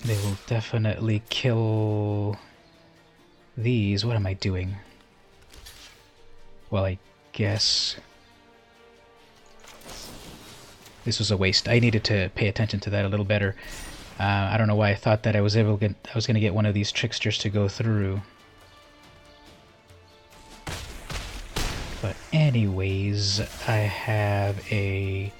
They will definitely kill these. What am I doing? Well, I guess this was a waste. I needed to pay attention to that a little better. I don't know why I thought that I was going to get one of these tricksters to go through. But anyways, I have a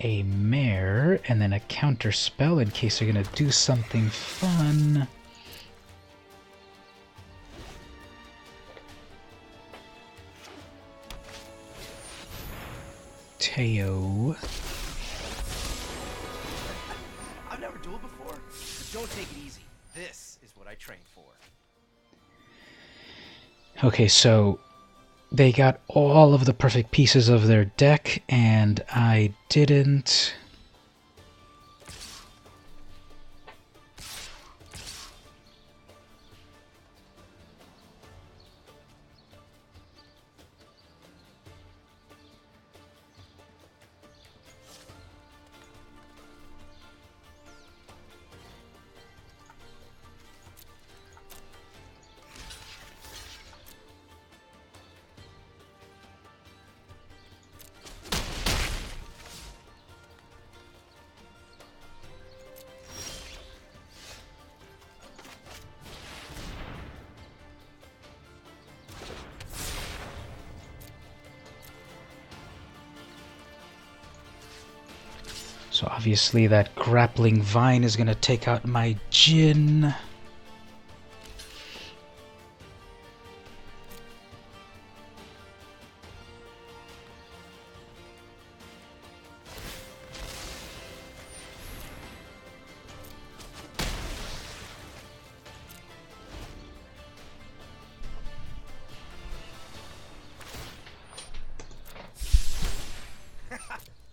mare and then a counter spell in case they're gonna do something fun. Teo. I've never dueled before, but don't take it easy. This is what I trained for. Okay, so they got all of the perfect pieces of their deck, and I didn't. So obviously that grappling vine is going to take out my Jin.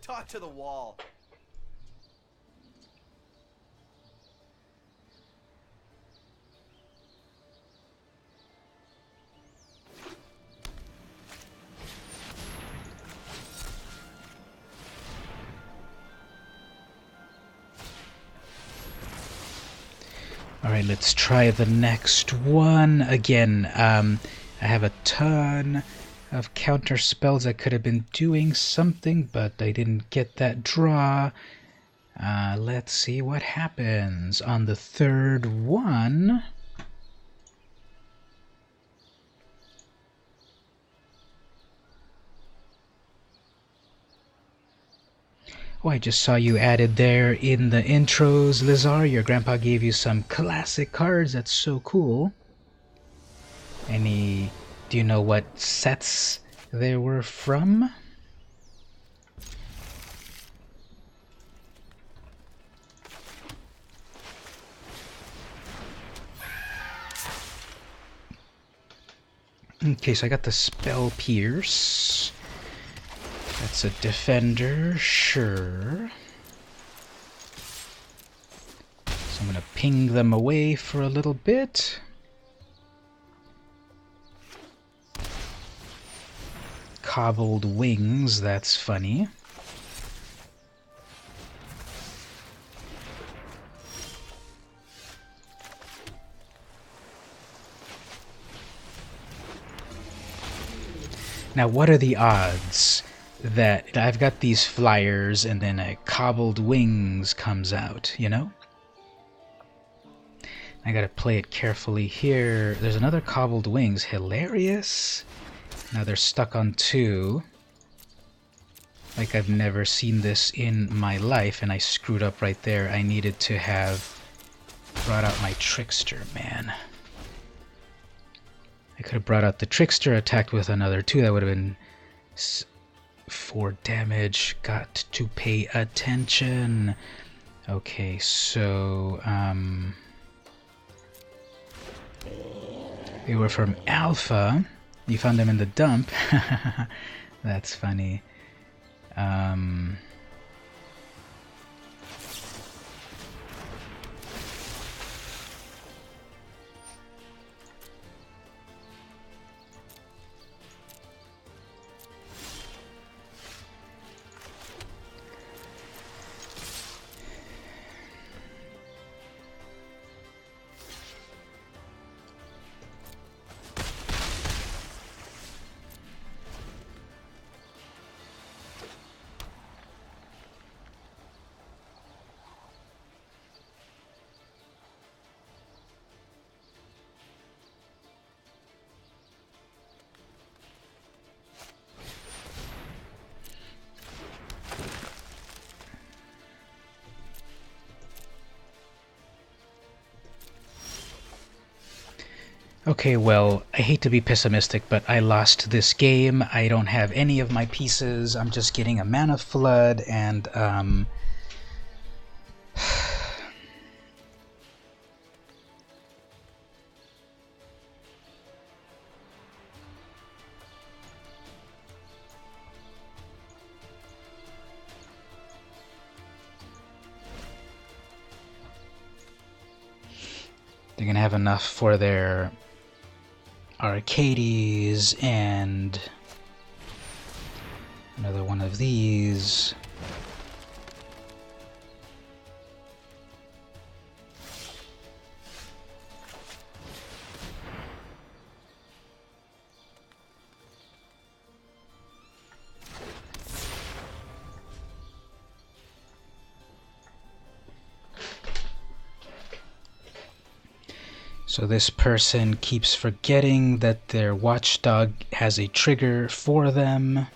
Talk to the wall. Alright, let's try the next one. Again, I have a ton of counter spells. I could have been doing something, but I didn't get that draw. Let's see what happens on the third one. Oh, I just saw you added there in the intros, Lizar. Your grandpa gave you some classic cards. That's so cool. Do you know what sets they were from? Okay, so I got the Spell Pierce. That's a defender, sure. So I'm gonna ping them away for a little bit. Cobbled wings, that's funny. Now, what are the odds that I've got these flyers and then a cobbled wings comes out, you know? I gotta play it carefully here. There's another cobbled wings. Hilarious. Now they're stuck on 2. Like I've never seen this in my life, and I screwed up right there. I needed to have brought out my Trickster, man. I could have brought out the Trickster, attacked with another 2. That would have been 4 damage. Got to pay attention. Okay, so they were from Alpha. You found them in the dump. That's funny. Okay, well, I hate to be pessimistic, but I lost this game. I don't have any of my pieces. I'm just getting a mana flood, and they're gonna have enough for their Arcades and another one of these. So this person keeps forgetting that their watchdog has a trigger for them.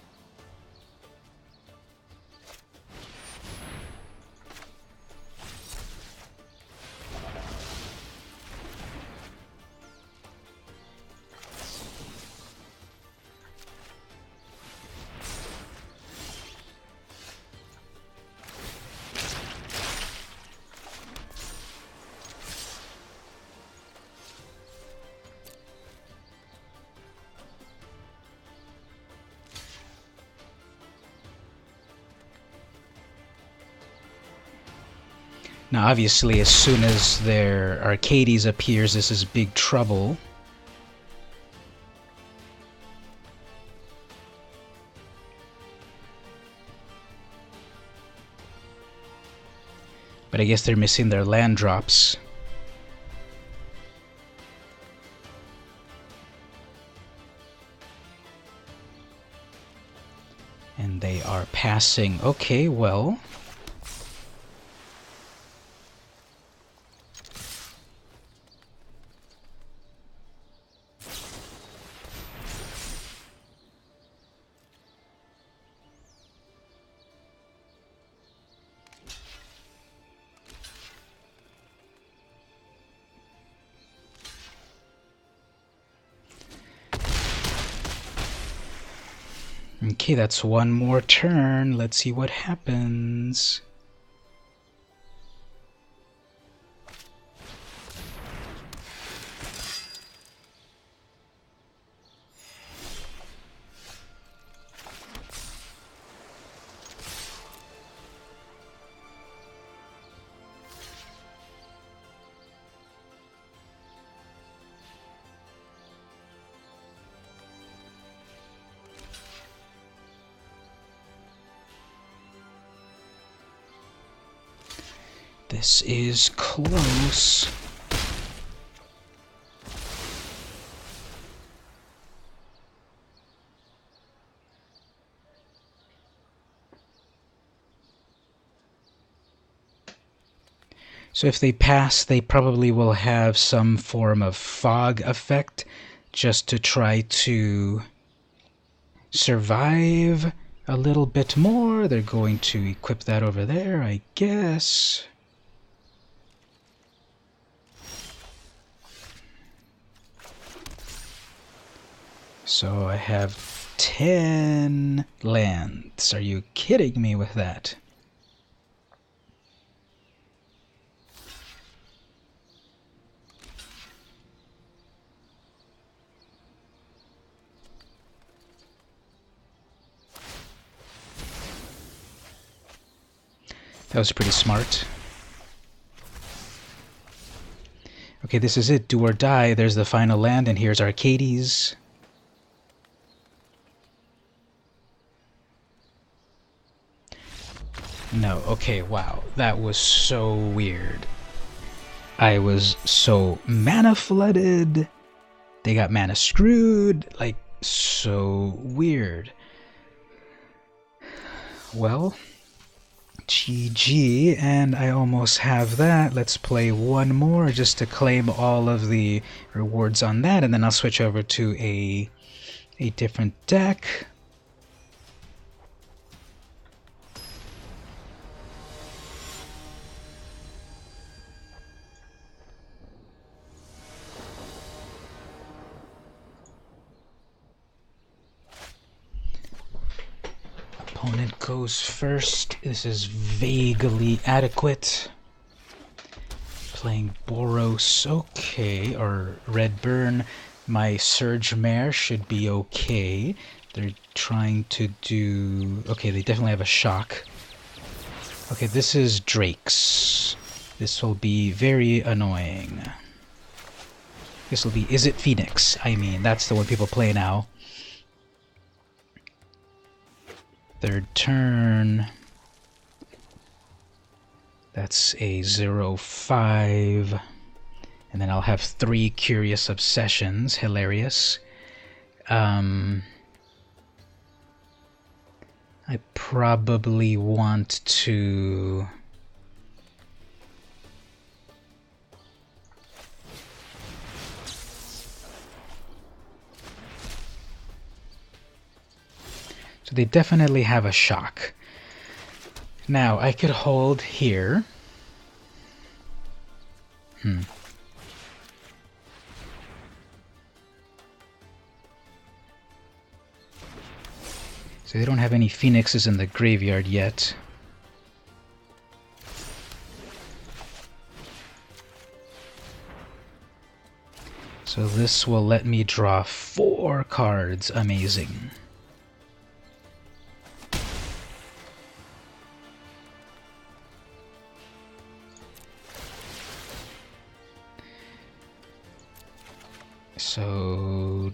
Now, obviously, as soon as their Arcades appears, this is big trouble. But I guess they're missing their land drops. And they are passing. Okay, well. Okay, that's one more turn. Let's see what happens. This is close. So if they pass, they probably will have some form of fog effect just to try to survive a little bit more. They're going to equip that over there, I guess. So I have 10 lands. Are you kidding me with that? That was pretty smart. Okay, this is it. Do or die. There's the final land, and here's Arcades. No, okay, wow. That was so weird. I was so mana flooded. They got mana screwed. Like, so weird. Well, GG, and I almost have that. Let's play one more just to claim all of the rewards on that, and then I'll switch over to a different deck. Opponent goes first. This is vaguely adequate. Playing Boros, okay, or Red Burn. My Surge Mare should be okay. They're trying to do... Okay, they definitely have a shock. Okay, this is Drake's. This will be very annoying. This will be... Is it Phoenix? I mean, that's the one people play now. Third turn. That's a 0-5. And then I'll have 3 Curious Obsessions. Hilarious. I probably want to... So they definitely have a shock. Now, I could hold here. So they don't have any phoenixes in the graveyard yet. So this will let me draw 4 cards. Amazing. So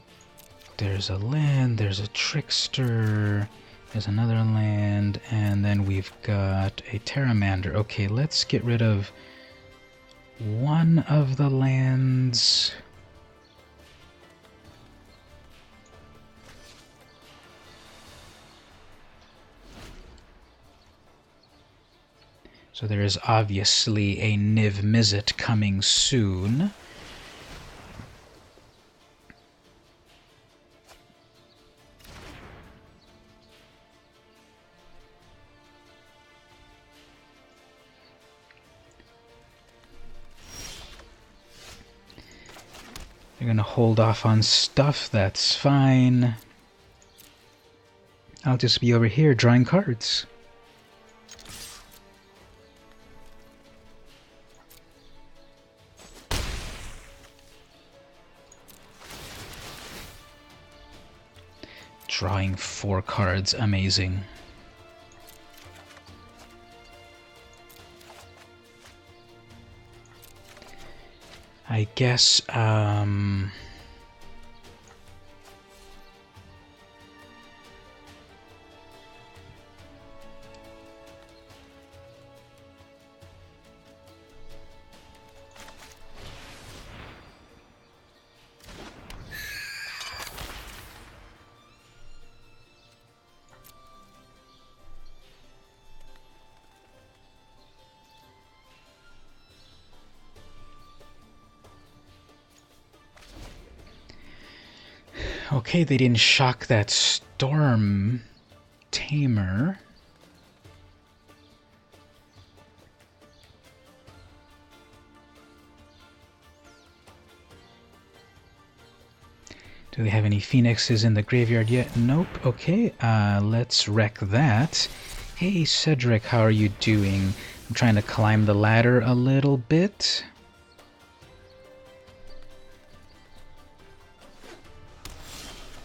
there's a land, there's a trickster, there's another land, and then we've got a Terramander. Okay, let's get rid of one of the lands. So there is obviously a Niv Mizzet coming soon. They're gonna hold off on stuff, that's fine. I'll just be over here drawing cards. Drawing 4 cards, amazing. I guess, okay, they didn't shock that Storm Tamer. Do they have any phoenixes in the graveyard yet? Nope. Okay, let's wreck that. Hey, Cedric, how are you doing? I'm trying to climb the ladder a little bit.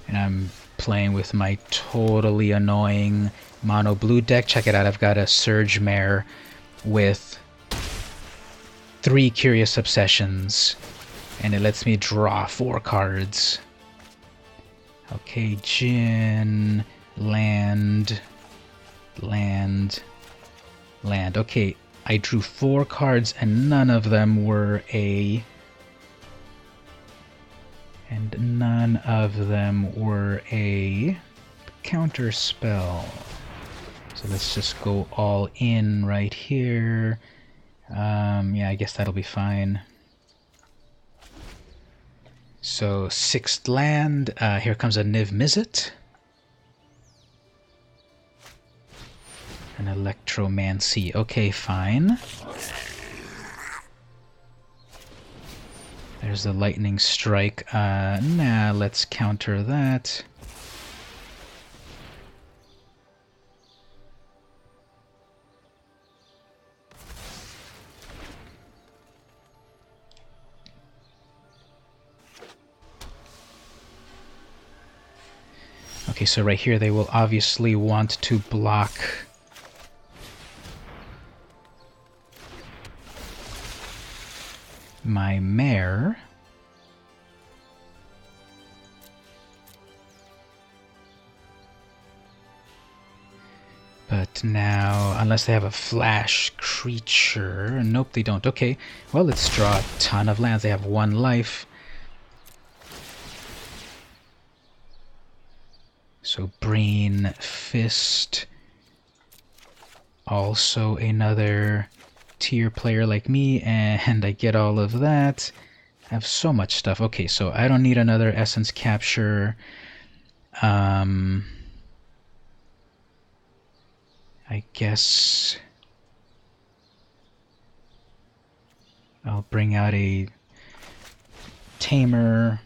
And I'm playing with my totally annoying mono blue deck. Check it out, I've got a Surge Mare with 3 Curious Obsessions, and it lets me draw 4 cards. Okay, Jin, land, land, land. Okay, I drew 4 cards and none of them were a... And none of them were a counter spell. So let's just go all in right here. Yeah, I guess that'll be fine. So 6th land, here comes a Niv Mizzet. An Electromancy, okay, fine. There's the Lightning Strike. Nah, let's counter that. Okay, so right here they will obviously want to block my mare. But now, unless they have a flash creature... Nope, they don't. Okay, well, let's draw a ton of lands. They have 1 life. So Brain Fist. Also another tier player like me, and I get all of that. I have so much stuff. Okay, so I don't need another Essence Capture. I guess I'll bring out a Tamer.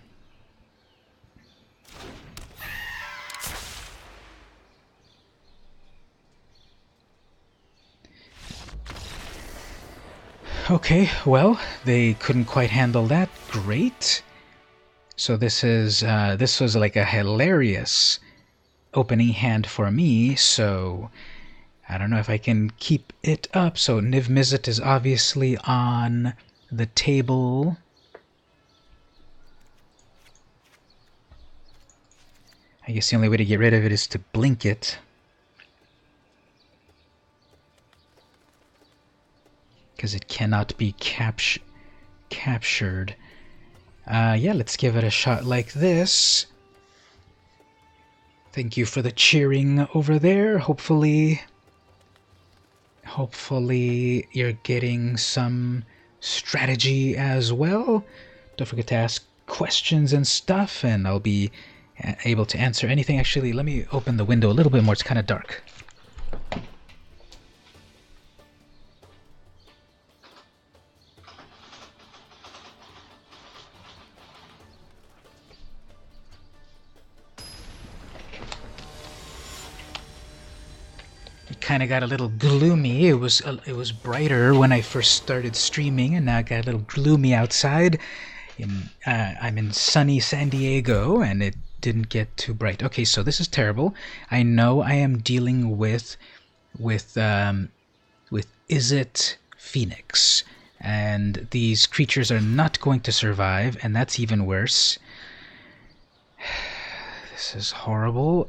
Okay, well, they couldn't quite handle that. Great. So this was like a hilarious opening hand for me, so I don't know if I can keep it up. So Niv Mizzet is obviously on the table. I guess the only way to get rid of it is to blink it. Because it cannot be captured. Yeah, let's give it a shot like this. Thank you for the cheering over there. Hopefully you're getting some strategy as well. Don't forget to ask questions and stuff, and I'll be able to answer anything. Actually, let me open the window a little bit more. It's kind of dark. Kind of got a little gloomy. It was brighter when I first started streaming, and now it got a little gloomy outside. I'm in sunny San Diego, and it didn't get too bright. Okay, so this is terrible. I know I am dealing with Izzet Phoenix, and these creatures are not going to survive, and that's even worse. This is horrible.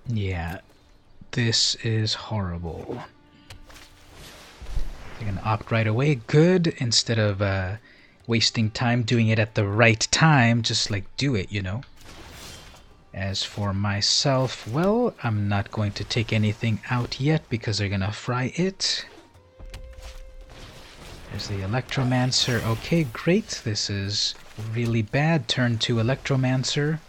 Yeah, this is horrible. They're gonna opt right away. Good. Instead of wasting time doing it at the right time, just like do it, you know. As for myself, well, I'm not going to take anything out yet because they're gonna fry it. There's the Electromancer. Okay, great. This is really bad. Turn to Electromancer.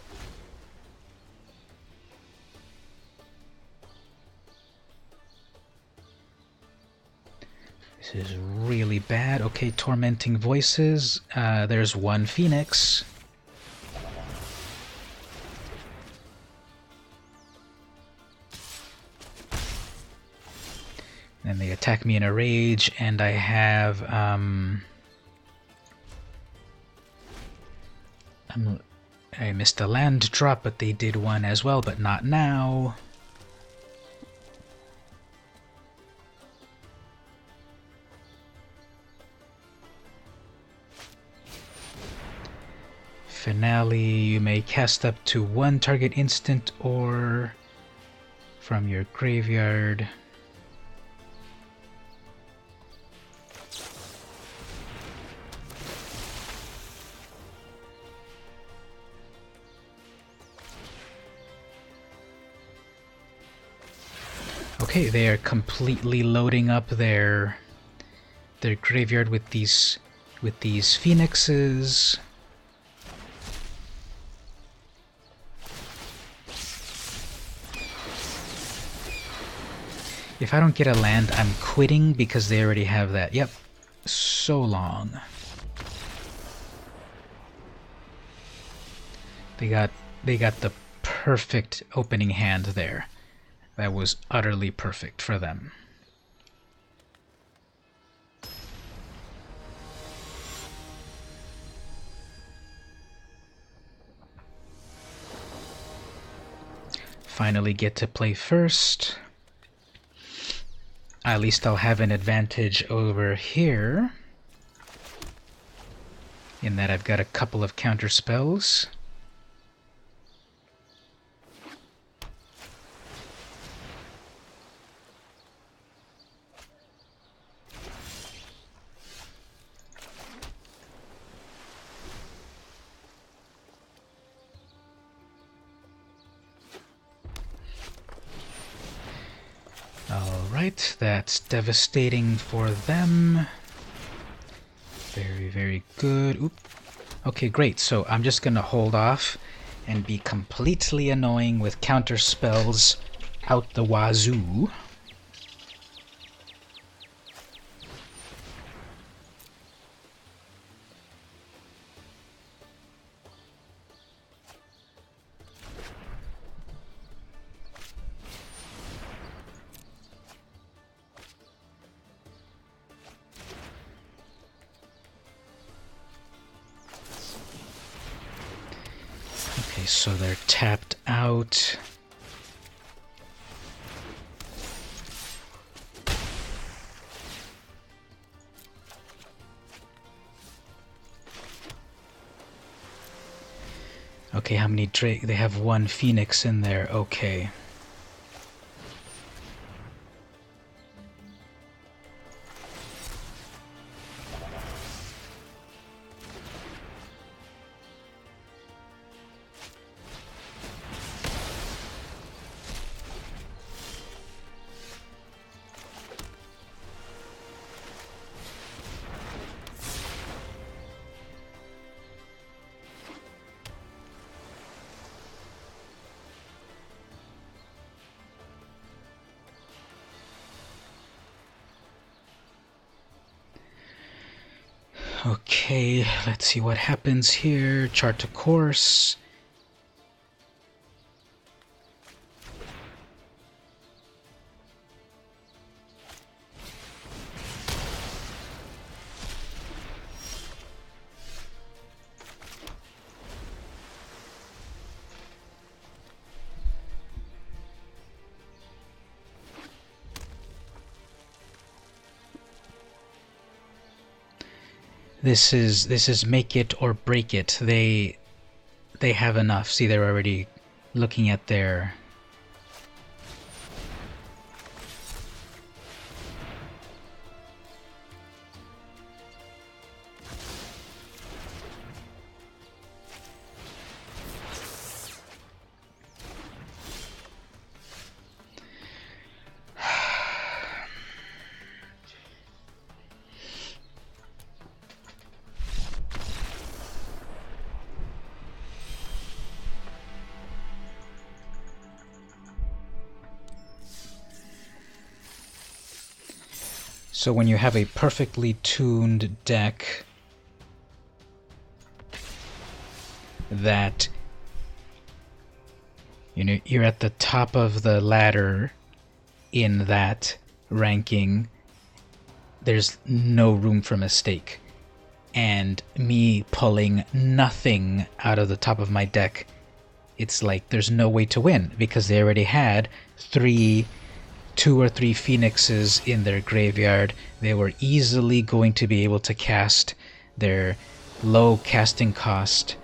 This is really bad. Okay, Tormenting Voices. There's 1 Phoenix. Then they attack me in a rage, and I have I missed a land drop, but they did 1 as well, but not now. Finale, you may cast up to 1 target instant or from your graveyard. Okay, they are completely loading up their graveyard with these phoenixes. If I don't get a land, I'm quitting because they already have that. Yep. So long. They got the perfect opening hand there. That was utterly perfect for them. finally get to play first. At least I'll have an advantage over here, in that I've got a couple of counter spells. Alright, that's devastating for them. Very, very good. Oop. Okay, great. So I'm just gonna hold off and be completely annoying with counter spells out the wazoo. Okay, so they're tapped out. Okay, how many Drake? They have one Phoenix in there. Okay. Okay, let's see what happens here. Chart to course. This is make it or break it. They have enough. See, they're already looking at their... So when you have a perfectly tuned deck that, you know, you're at the top of the ladder in that ranking, there's no room for mistake. And me pulling nothing out of the top of my deck, it's like there's no way to win because they already had two or three Phoenixes in their graveyard. They were easily going to be able to cast their low casting cost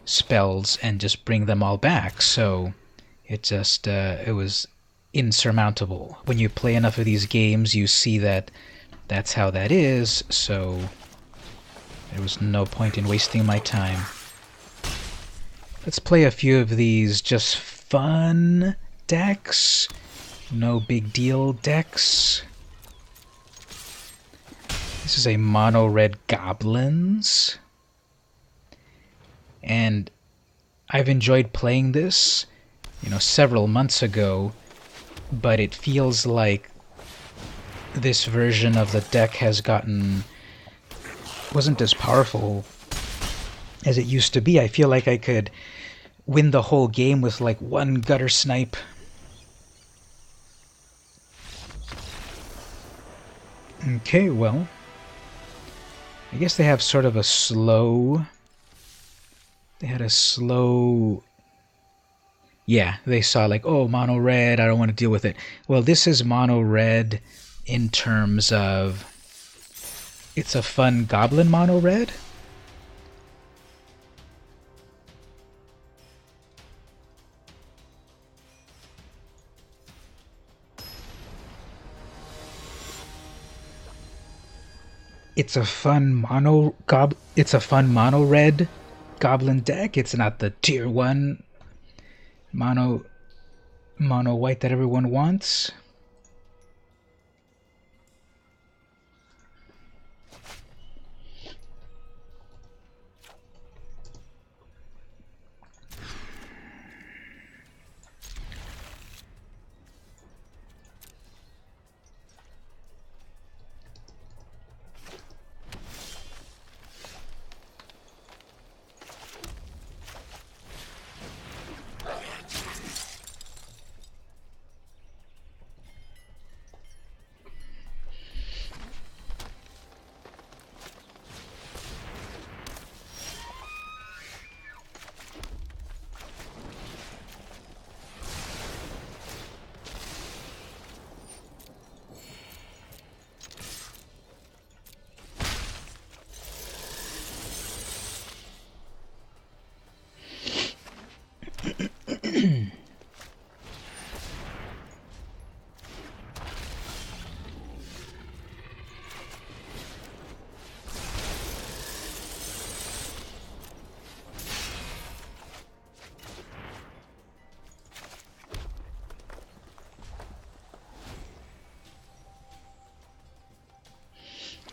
spells and just bring them all back. So it just, it was insurmountable. When you play enough of these games, you see that that's how that is, so there was no point in wasting my time. Let's play a few of these just fun decks. No big deal decks. This is a mono red goblins. And I've enjoyed playing this, you know, several months ago, but it feels like this version of the deck has wasn't as powerful as it used to be. I feel like I could win the whole game with like one gutter snipe. Okay, well, I guess they have sort of a slow... They had a slow Yeah, they saw like, oh, mono red, I don't want to deal with it. Well, this is mono red in terms of it's a fun goblin mono red. It's a fun mono red goblin deck. It's not the tier 1 mono white that everyone wants.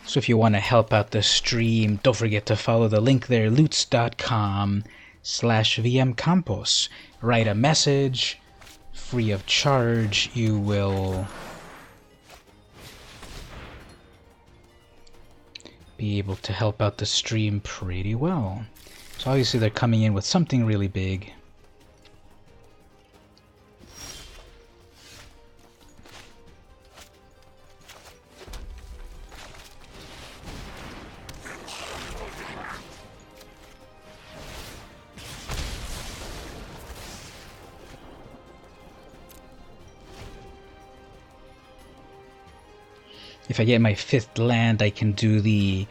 So if you want to help out the stream, don't forget to follow the link there, loots.com/vmcampos. Write a message, free of charge. You will be able to help out the stream pretty well. So obviously they're coming in with something really big. If I get my 5th land, I can do the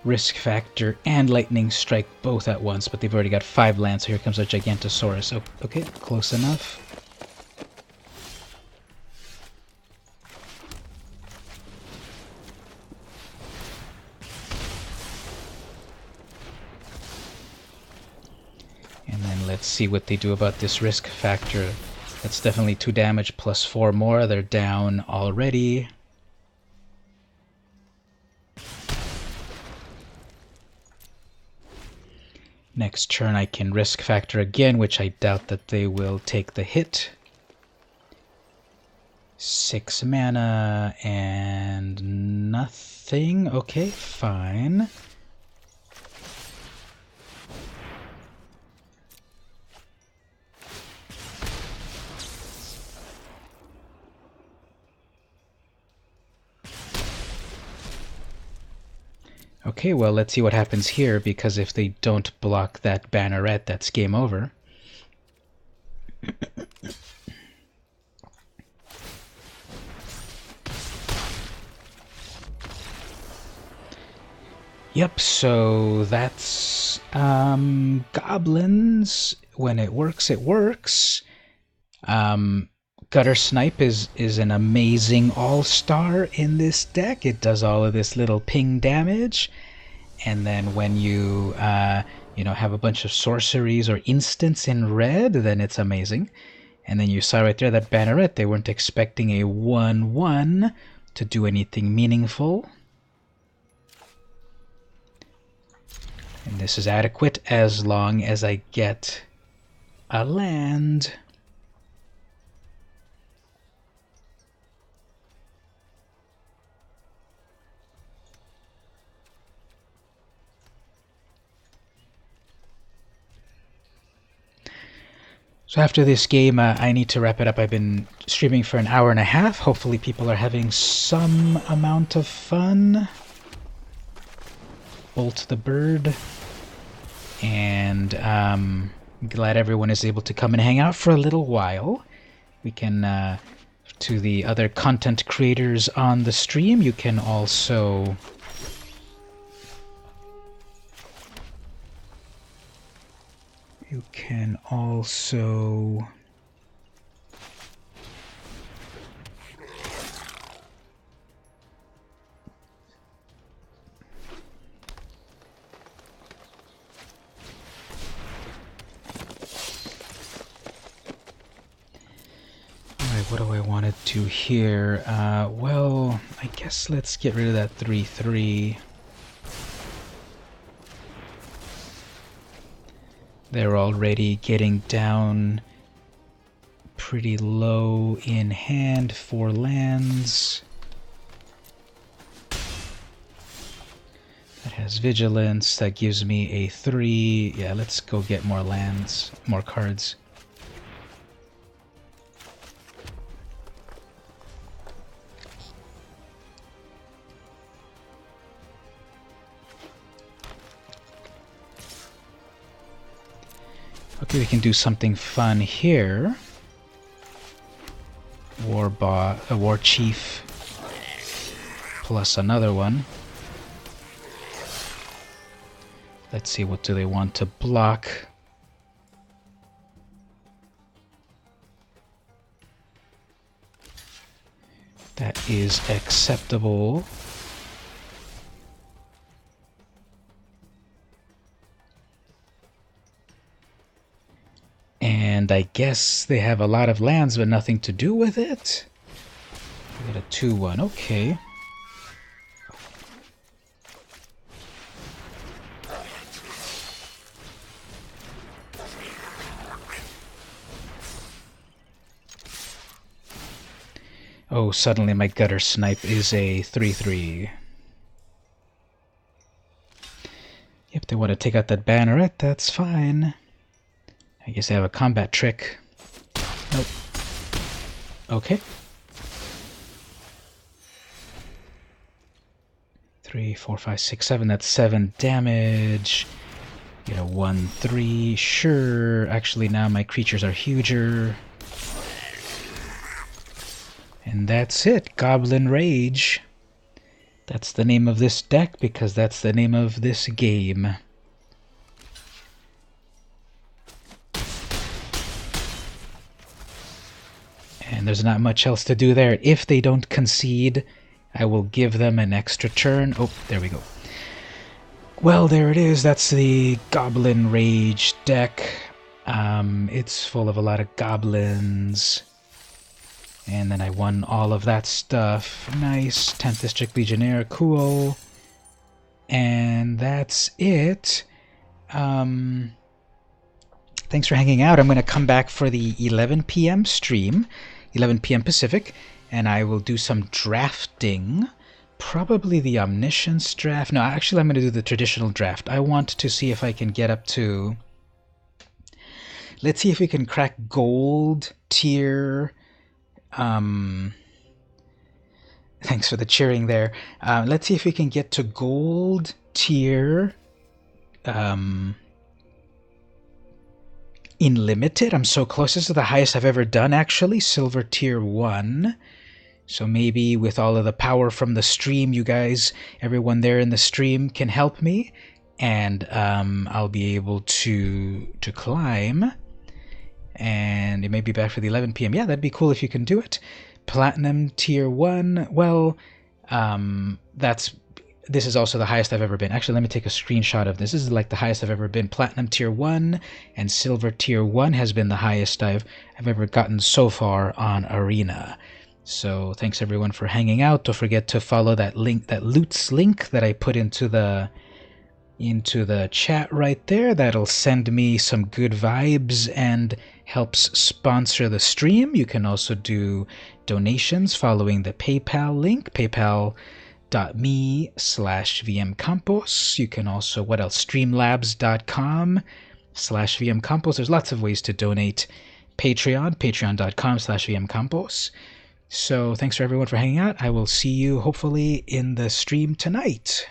Risk Factor and Lightning Strike both at once, but they've already got 5 lands, so here comes a Gigantosaurus. Oh, okay, close enough. And then let's see what they do about this Risk Factor. That's definitely 2 damage plus 4 more. They're down already. Next turn I can Risk Factor again, which I doubt that they will take the hit. 6 mana and nothing. Okay, fine. Okay, well, let's see what happens here, because if they don't block that banneret, that's game over. Yep, so that's goblins. When it works, it works. Gutter Snipe is an amazing all-star in this deck. It does all of this little ping damage, and then when you have a bunch of sorceries or instants in red, then it's amazing. And then you saw right there that banneret. They weren't expecting a 1/1 to do anything meaningful. And this is adequate as long as I get a land. So after this game, I need to wrap it up. I've been streaming for an hour and a half. Hopefully people are having some amount of fun. Bolt the bird. And I'm glad everyone is able to come and hang out for a little while. We can, to the other content creators on the stream, you can also... You can also... What do I want to do here? Well, I guess let's get rid of that 3-3. They're already getting down pretty low in hand for lands. That has vigilance. That gives me a 3. Yeah, let's go get more lands, more cards. Okay, we can do something fun here. A war chief plus another one. Let's see, what do they want to block? That is acceptable. And I guess they have a lot of lands but nothing to do with it. We got a 2-1, okay. Oh, suddenly my gutter snipe is a 3-3. Yep, they want to take out that banneret, that's fine. I guess I have a combat trick. Nope. Okay. 3, 4, 5, 6, 7. That's 7 damage. Get a 1-3. Sure. Actually, now my creatures are huger. And that's it. Goblin Rage. That's the name of this deck because that's the name of this game. And there's not much else to do there. If they don't concede, I will give them an extra turn. Oh, there we go. Well, there it is. That's the Goblin Rage deck. It's full of a lot of goblins. And then I won all of that stuff. Nice. 10th District Legionnaire. Cool. And that's it. Thanks for hanging out. I'm going to come back for the 11 p.m. stream. 11 p.m. Pacific, and I will do some drafting. Probably the Omniscience draft. No, actually I'm going to do the traditional draft. I want to see if I can get up to... Let's see if we can crack gold tier... Thanks for the cheering there. Let's see if we can get to gold tier... in limited. I'm so close. This is the highest I've ever done, actually. Silver tier 1. So maybe with all of the power from the stream, you guys, everyone there in the stream can help me. And I'll be able to climb. And it may be back for the 11 p.m. Yeah, that'd be cool if you can do it. Platinum tier 1. Well, this is also the highest I've ever been. Actually, let me take a screenshot of this. This is like the highest I've ever been. Platinum tier 1 and silver tier 1 has been the highest I've ever gotten so far on Arena. So thanks everyone for hanging out. Don't forget to follow that link, that Loots link that I put into the chat right there. That'll send me some good vibes and helps sponsor the stream. You can also do donations following the PayPal link, paypal.me/vmcampos. You can also, what else? Streamlabs.com/vmcampos. There's lots of ways to donate. patreon.com/vmcampos. So thanks for everyone for hanging out. I will see you hopefully in the stream tonight.